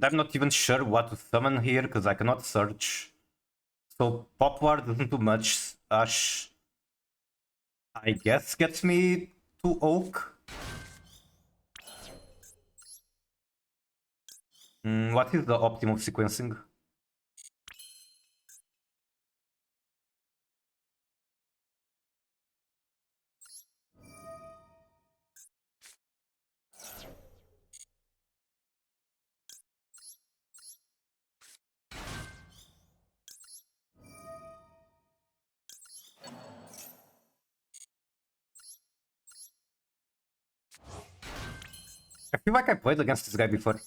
[SPEAKER 1] I'm not even sure what to summon here because I cannot search. So Pop Ward isn't too much. Ash, I guess, gets me to Oak. What is the optimal sequencing? I feel like I played against this guy before.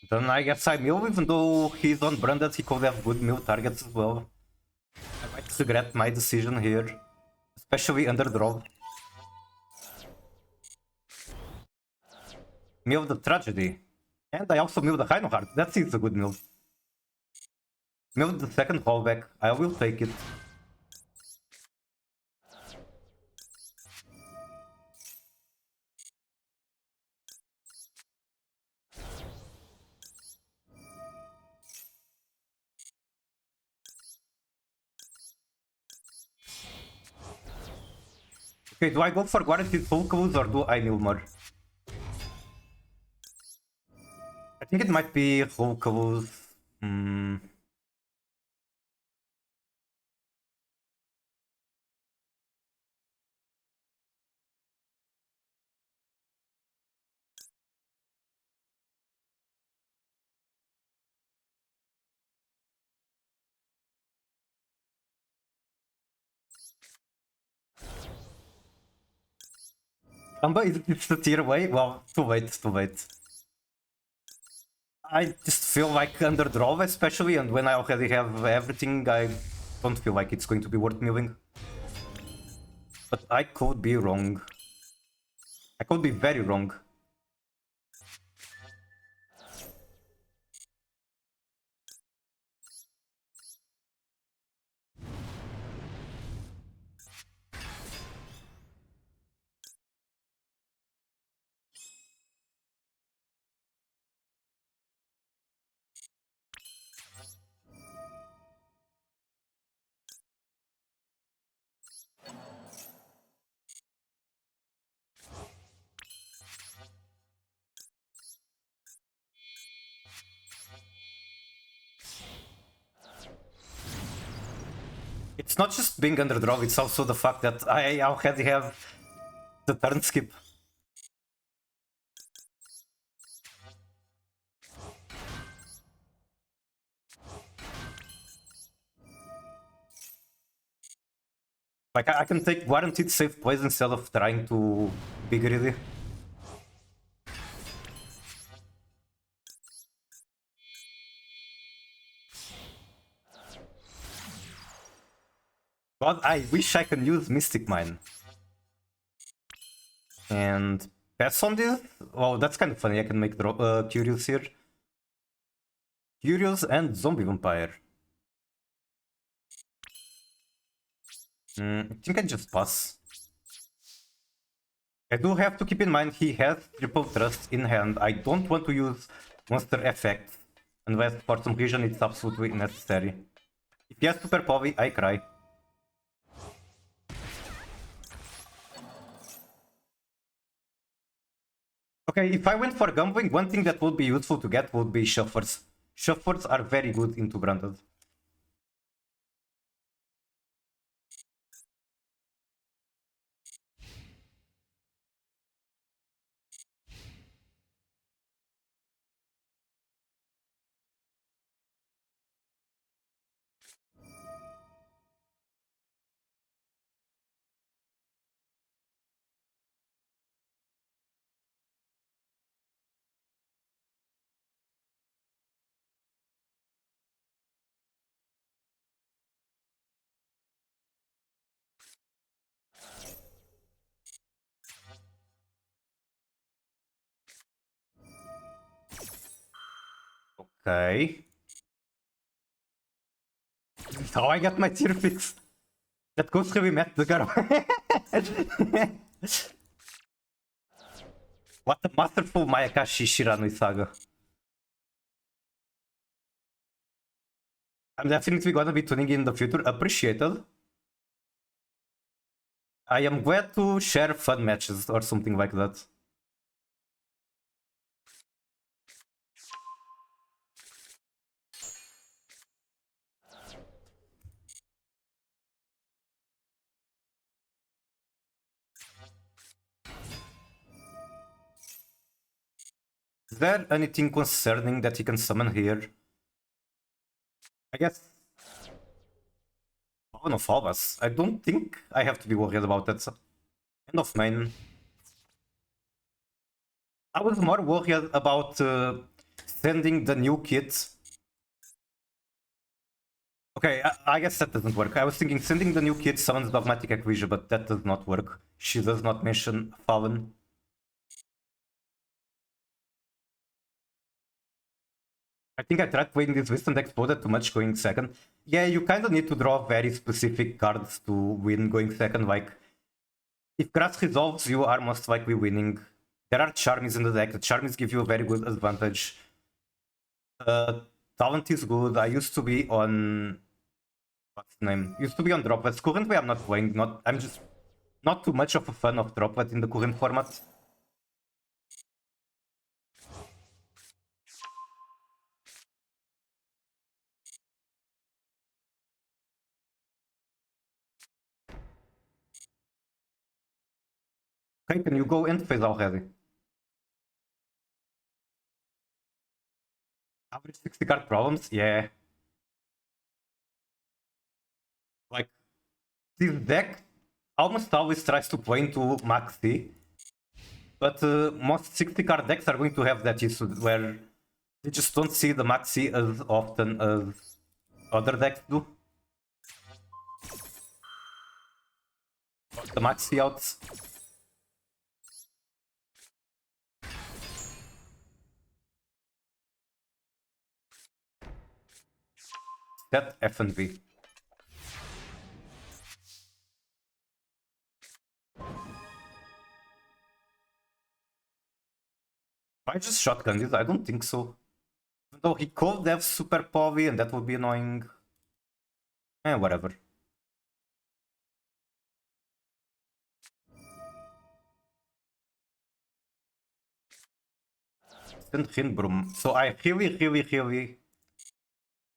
[SPEAKER 1] Then I guess I mill, even though he's on branded, he could have good mill targets as well. I might regret my decision here, especially under draw. Mill the Tragedy. And I also mill the Heart. That is a good mill. Mill the second fallback. I will take it. Okay, do I go for guaranteed full clues or do I mill more? I think it might be full clues. Amba, is it the tier way? Well, too late, too late. I just feel like under draw, especially, and when I already have everything, I don't feel like it's going to be worth milling. But I could be wrong. I could be very wrong. It's not just being under draw, it's also the fact that I already have the turn skip. Like, I can take guaranteed safe plays instead of trying to be greedy. God, I wish I can use Mystic Mine. And pass on this? Oh, that's kind of funny. I can make Curious here. Curious and Zombie Vampire. I think I just pass. I do have to keep in mind he has triple trust in hand. I don't want to use monster effects unless for some reason it's absolutely necessary. If he has super Povi, I cry. Okay, if I went for gambling, one thing that would be useful to get would be shuffers. Shuffers are very good into Branded. Okay. That's how I get my tier fix. That goes really met the girl. What a masterful Mayakashi Shiranui saga. I'm definitely gonna be tuning in the future. Appreciated. I am glad to share fun matches or something like that. Is there anything concerning that he can summon here? I guess one of all us. I don't think I have to be worried about that. End of main. I was more worried about sending the new kit. Okay, I guess that doesn't work. I was thinking sending the new kit summons Dogmatic Equation, but that does not work. She does not mention Fallen. I think I tried playing this Wisdom exploded too much going second. Yeah, you kind of need to draw very specific cards to win going second. Like, if Grass resolves, you are most likely winning. There are Charmies in the deck. The Charmies give you a very good advantage. Talent is good. I used to be on... What's the name? Used to be on Droplets. Currently, I'm not playing. I'm just not too much of a fan of Droplet in the current format. Okay, can you go end phase already? Average 60 card problems? Yeah. Like, this deck almost always tries to play into Maxi, but most 60 card decks are going to have that issue where you just don't see the Maxi as often as other decks do. The Maxi outs. That F and V. I just shotgun this? I don't think so. Though he could have super Povy and that would be annoying. Whatever. Then Hindbrum. So I really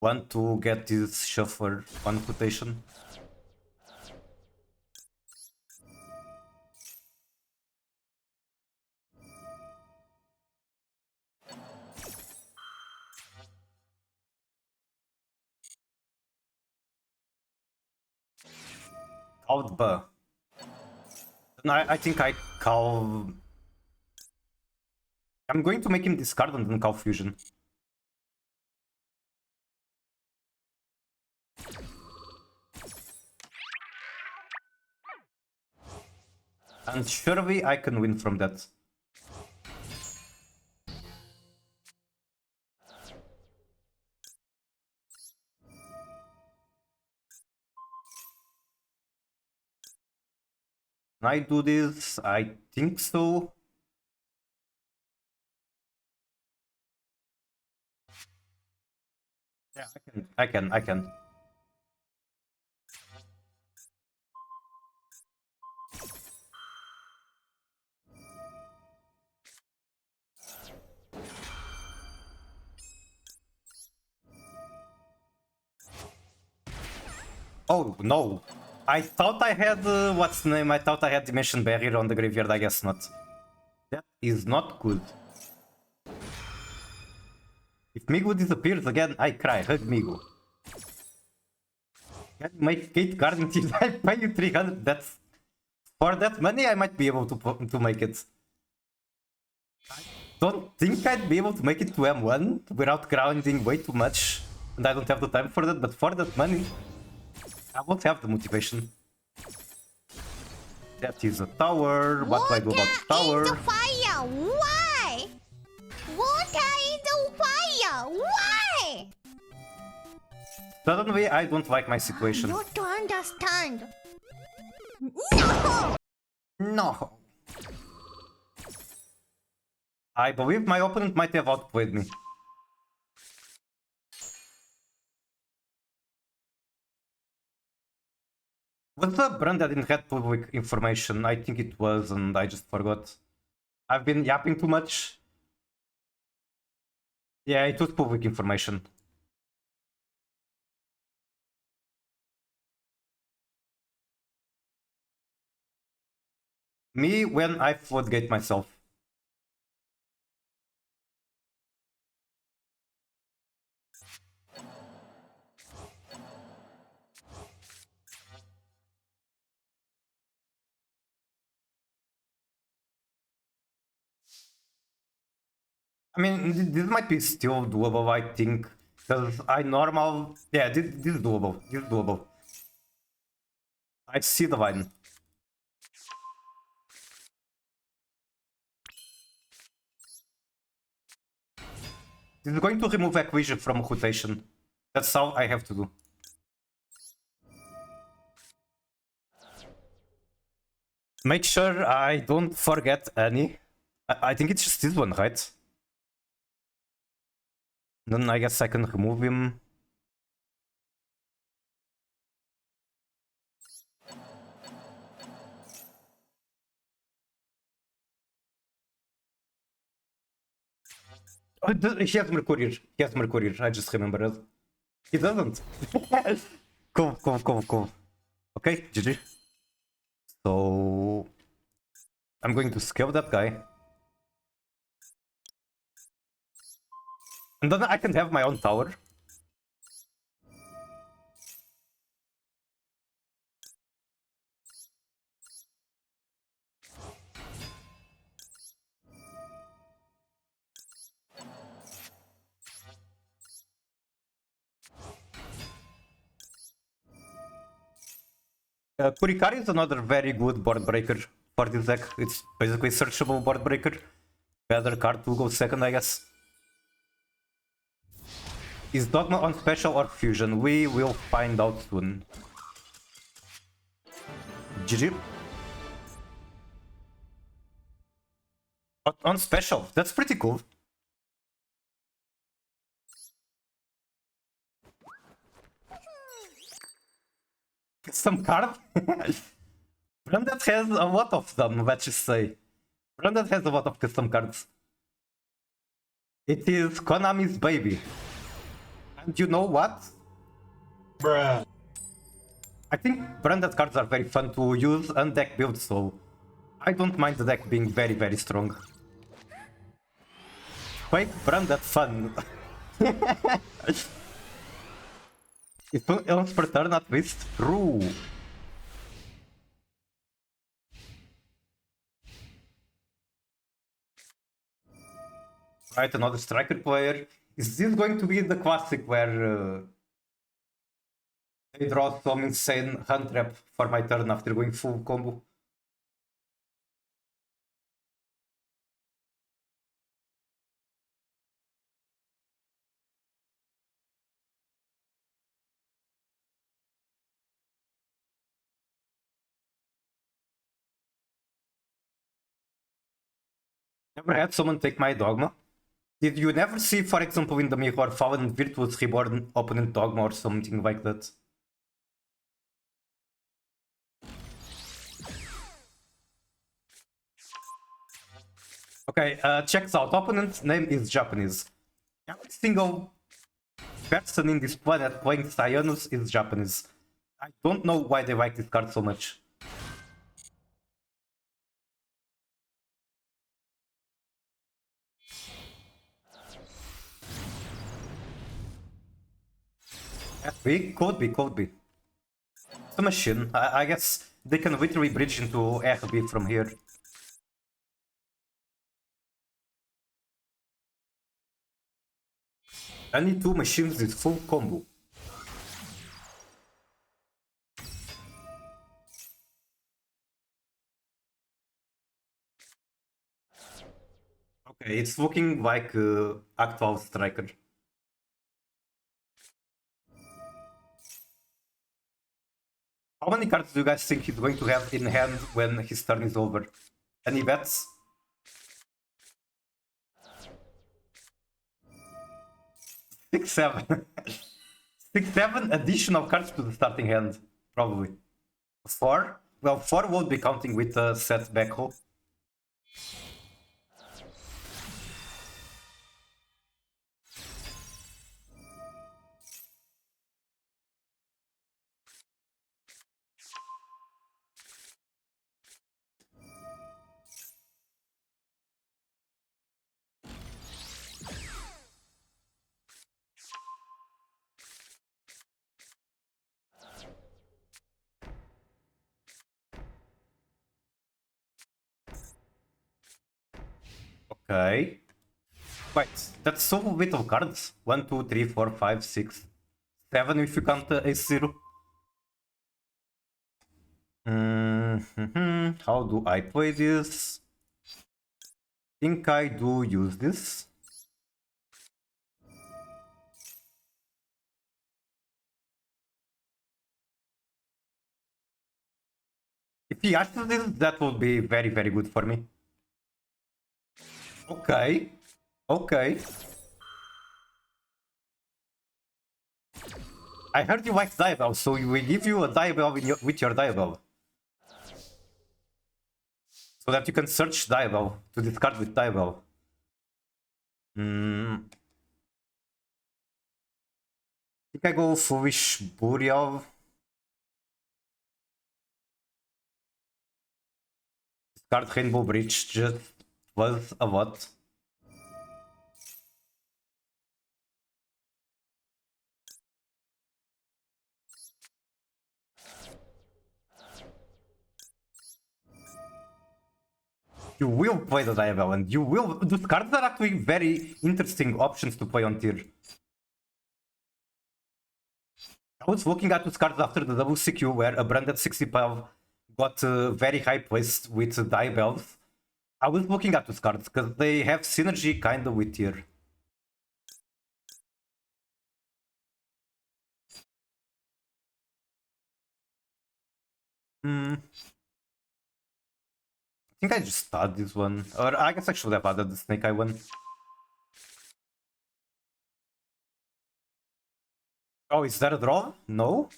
[SPEAKER 1] want to get this shuffler on quotation. Outba. I think I call... I'm going to make him discard and then call Fusion. And surely I can win from that. Can I do this? I think so. Yeah, I can. Oh, no. I thought I had, what's the name? I thought I had Dimension Barrier on the graveyard, I guess not. That is not good. If Migu disappears again, I cry. Hug Migu. Can you make 8 card until I pay you 300? That's... For that money, I might be able to make it. Don't think I'd be able to make it to M1 without grounding way too much. And I don't have the time for that, but for that money, I won't have the motivation. That is a tower. What do I do about the tower?
[SPEAKER 3] Water in the fire. Why? Water in the fire. Why?
[SPEAKER 1] Suddenly, I don't like my situation.
[SPEAKER 3] Not to understand. No.
[SPEAKER 1] No. I believe my opponent might have outplayed me. Was the brand that didn't have public information? I think it was, and I just forgot. I've been yapping too much. Yeah, it was public information. Me when I floodgate myself. I mean, this might be still doable, I think. Because I normal... Yeah, this is doable. This is doable. I see the line. This is going to remove Acquisition from rotation. That's how I have to do. Make sure I don't forget any. I think it's just this one, right? Then I guess I can remove him. Oh, he has Mercurial. He has Mercurial. I just remembered. He doesn't. Cool, cool, cool, cool. Okay, GG. So... I'm going to scale that guy. And then I can have my own tower. Kurikari is another very good board breaker for this deck. It's basically searchable board breaker. Better card to go second, I guess. Is Dogma on special or fusion? We will find out soon. GG. On special, that's pretty cool. Some card? Branded has a lot of them, let's just say. Branded has a lot of custom cards. It is Konami's baby. And you know what?
[SPEAKER 4] Bruh.
[SPEAKER 1] I think branded cards are very fun to use and deck build, so I don't mind the deck being very, very strong. Quake branded fun. It's once per turn at least. True. Right, another striker player. Is this going to be the classic where they draw some insane hand trap for my turn after going full combo? Never had someone take my dogma. Did you never see, for example, in the mirror, Fallen Virtuous Reborn opponent dogma or something like that? Okay, checks out. Opponent's name is Japanese. Every single person in this planet playing Cyanus is Japanese. I don't know why they like this card so much. FB? Could be. It's a machine. I guess they can literally bridge into RB from here. Only two machines with full combo. Okay, it's looking like actual striker. How many cards do you guys think he's going to have in hand when his turn is over? Any bets? 6, 7. 6, 7 additional cards to the starting hand, probably. 4? Well, 4 won't be counting with the set back hole. Okay. Wait, that's so little cards. 1, 2, 3, 4, 5, 6, 7 if you count the Ace-0. How do I play this? Think I do use this. If he ashes this, that would be very, very good for me. Okay. Okay. I heard you like Diabell, so we give you a Diabell with your Diabell. So that you can search Diabell to discard with Diabell. I think I go Foolish Burial. Discard Rainbow Bridge just was a lot. You will play the Diabell and you will... Those cards are actually very interesting options to play on tier. I was looking at those cards after the double CQ where a branded 65 got very high placed with Diabells. I was looking at those cards because they have synergy kinda with tier. I think I just started this one. Or I guess I should have added the Snake Eye one. Oh, is that a draw? No?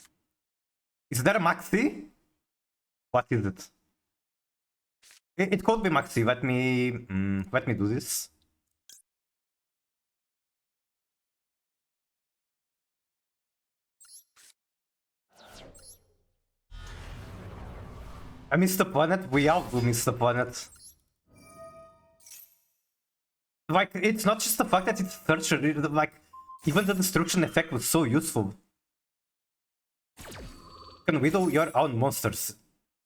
[SPEAKER 1] Is that a Maxi? What is it? It could be Maxi. Let me do this. I miss the planet. We all do miss the planet. Like, it's not just the fact that it's Searcher, like, even the destruction effect was so useful. You can whittle your own monsters.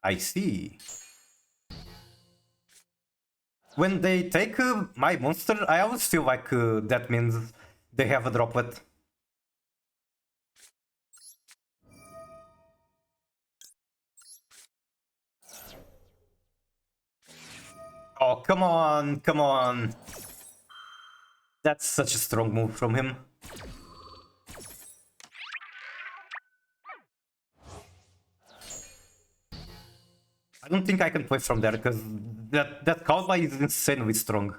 [SPEAKER 1] I see. When they take my monster, I always feel like that means they have a droplet. Oh, come on, come on. That's such a strong move from him. I don't think I can play from there because that cowboy is insanely strong.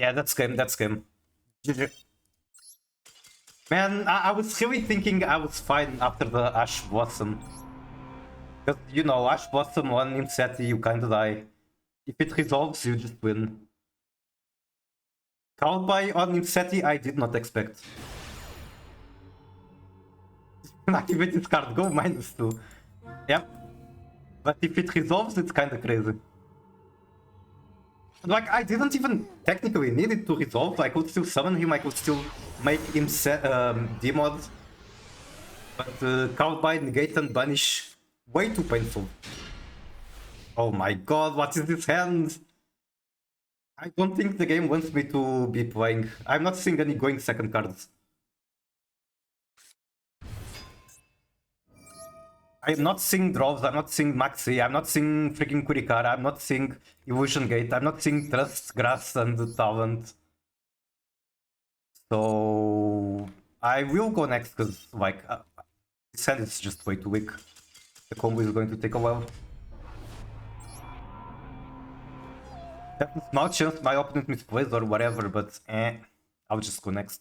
[SPEAKER 1] Yeah, that's game, that's game. GG. Man, I was really thinking I was fine after the Ash Blossom. Because, you know, Ash Blossom on Imseti, you kinda die. If it resolves, you just win. Cowboy on Imseti, I did not expect. Activated card, go -2. Yep. But if it resolves, it's kinda crazy. Like, I didn't even technically need it to resolve. I could still summon him, I could still make him demod. But Cowboy, negate and banish, way too painful. Oh my god, what is this hand? I don't think the game wants me to be playing. I'm not seeing any going second cards. I'm not seeing draws, I'm not seeing Maxi, I'm not seeing freaking Kurikara, I'm not seeing Illusion Gate, I'm not seeing Trust, Grass, and Talent. So I will go next because, like, this hand is just way too weak. The combo is going to take a while. There's a small chance my opponent misplays or whatever, but I'll just go next.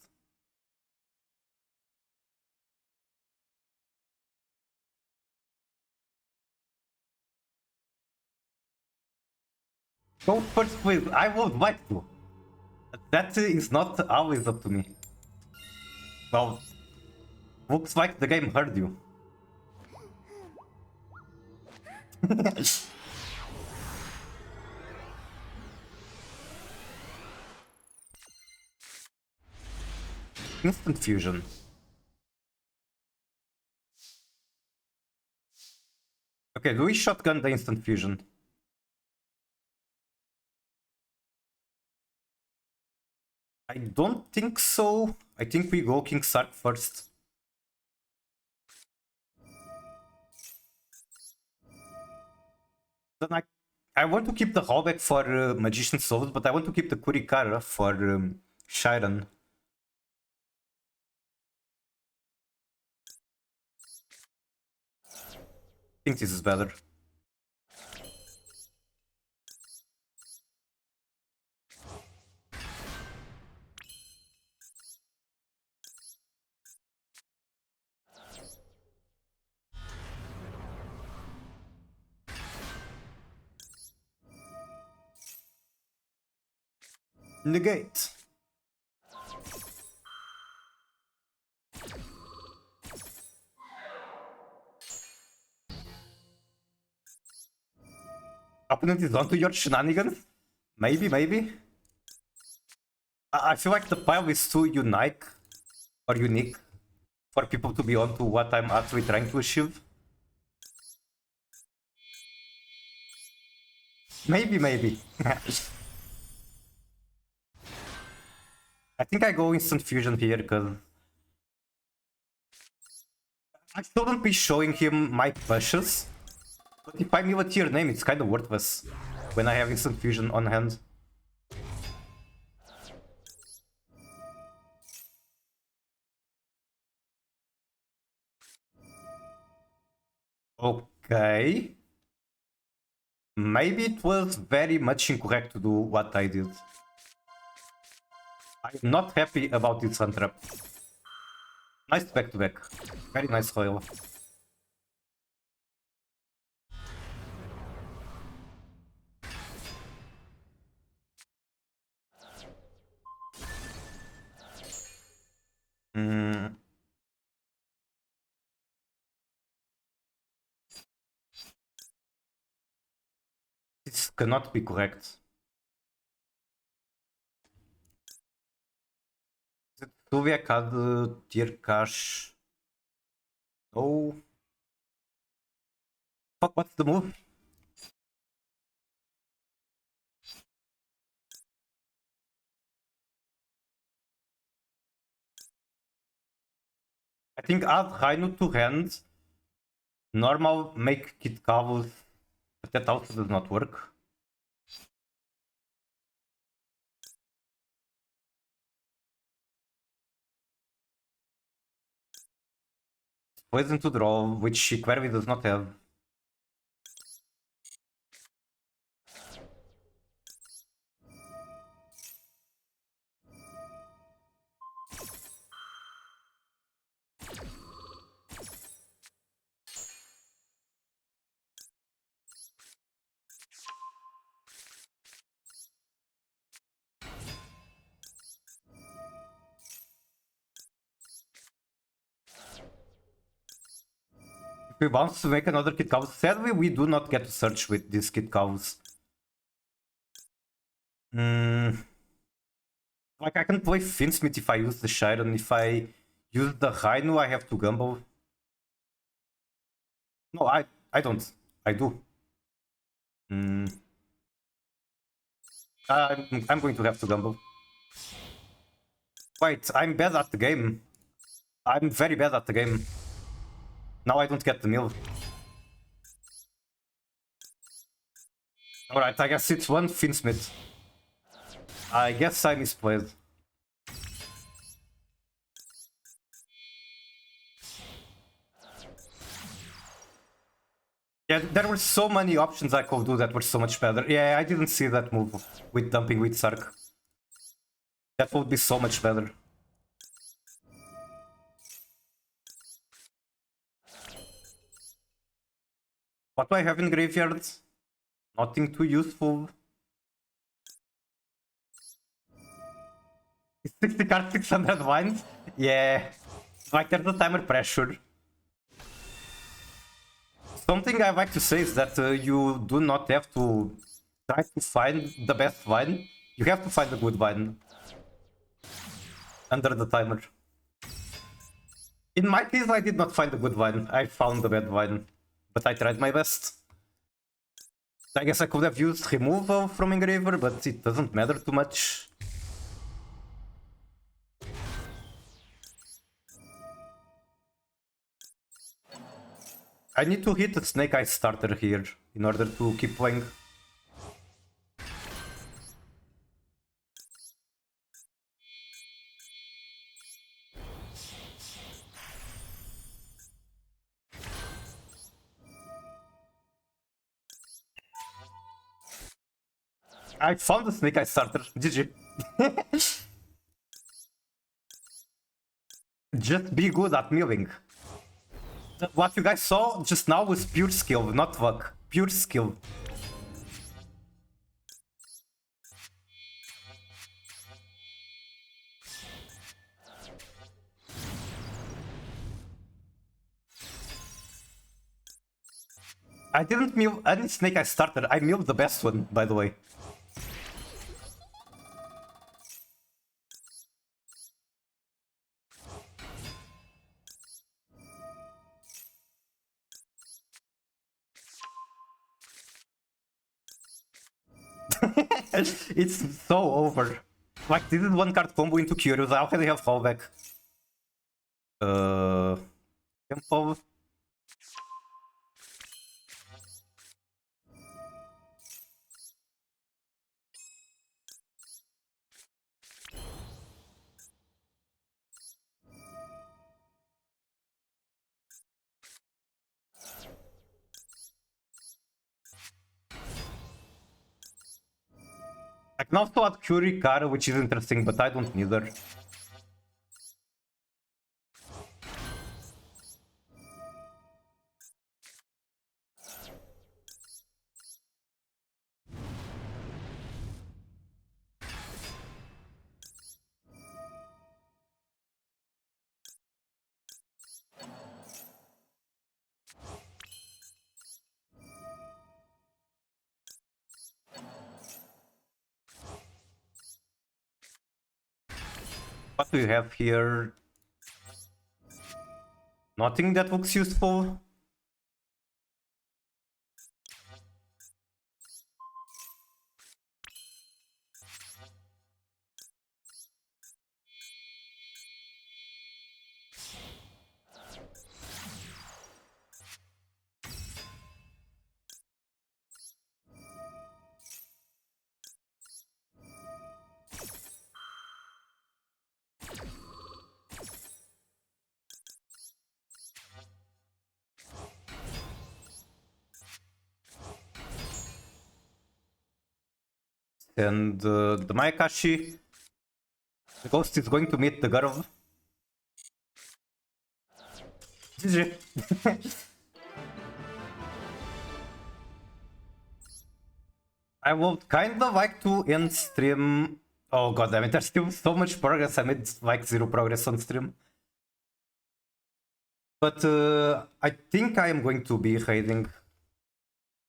[SPEAKER 1] Go first, please. I would like to. That is not always up to me. Well, looks like the game heard you. Instant fusion. Okay, do we shotgun the instant fusion? I don't think so. I think we go King Sark first. Then I want to keep the Hallback for Magician Souls, but I want to keep the Kurikara for Shiren. I think this is better. Negate. Opponent is onto your shenanigans? Maybe, maybe. I feel like the pile is too unique or unique for people to be onto what I'm actually trying to achieve. Maybe, maybe. I think I go instant fusion here because I shouldn't be showing him my pushes. But if I mill a tier name, it's kind of worthless when I have instant fusion on hand. Okay. Maybe it was very much incorrect to do what I did. I'm not happy about this sun trap. Nice back-to-back. Very nice foil. This cannot be correct. Tuviak had tier cash. Oh. Fuck, what's the move? I think add Rainu to hand. Normal make Kit Kavus, but that also does not work. Poison to draw, which Quervi does not have. We bounce to make another kid cows. Sadly, we do not get to search with these kid cows. Like, I can play Finsmith if I use the Shiren. If I use the Rhino, I have to gamble. No, I don't. I do. I'm going to have to gamble. Wait, I'm bad at the game. I'm very bad at the game. Now I don't get the mill. Alright, I guess it's one Finsmith. I guess I misplayed. Yeah, there were so many options I could do that were so much better. Yeah, I didn't see that move with dumping with Sark. That would be so much better. What do I have in graveyard? Nothing too useful. Is 60 cards 600 wines? Yeah. Like, there's a timer pressure. Something I like to say is that you do not have to try to find the best wine. You have to find a good wine. Under the timer. In my case, I did not find a good wine. I found a bad wine. But I tried my best. I guess I could have used removal from Engraver, but it doesn't matter too much. I need to hit a Snake Eye starter here in order to keep playing. I found the Snake Eye starter. GG. Just be good at milling. What you guys saw just now was pure skill, not luck. Pure skill. I didn't mill any Snake Eye starter. I milled the best one, by the way. It's so over. Like, this is one card combo into Curious. I already have fallback. Tempo. I can also add Curie Car, which is interesting, but I don't need her. What do we have here? Nothing that looks useful. And the Mayakashi, the ghost is going to meet the Garov. GG. I would kind of like to end stream. Oh god damn it, there's still so much progress. I made like 0 progress on stream. But I think I am going to be raiding.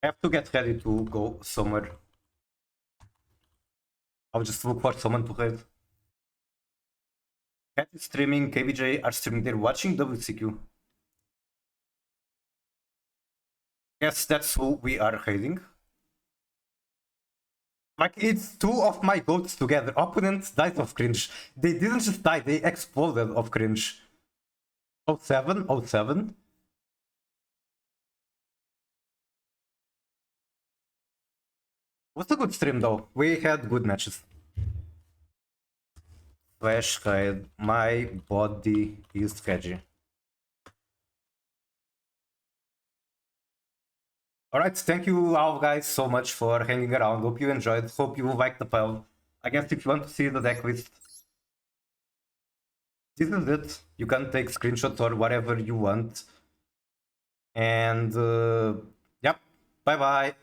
[SPEAKER 1] I have to get ready to go somewhere. I'll just look for someone to raid. Cat is streaming, KBJ are streaming, they're watching WCQ. Yes, that's who we are raiding. Like, it's two of my goats together. Opponents died of cringe. They didn't just die, they exploded of cringe. 07? 07? Was a good stream though. We had good matches. Flash raid. My body is veggie. Alright, thank you all guys so much for hanging around. Hope you enjoyed. Hope you liked the pile. I guess if you want to see the deck list, this is it. You can take screenshots or whatever you want. And yep, bye bye.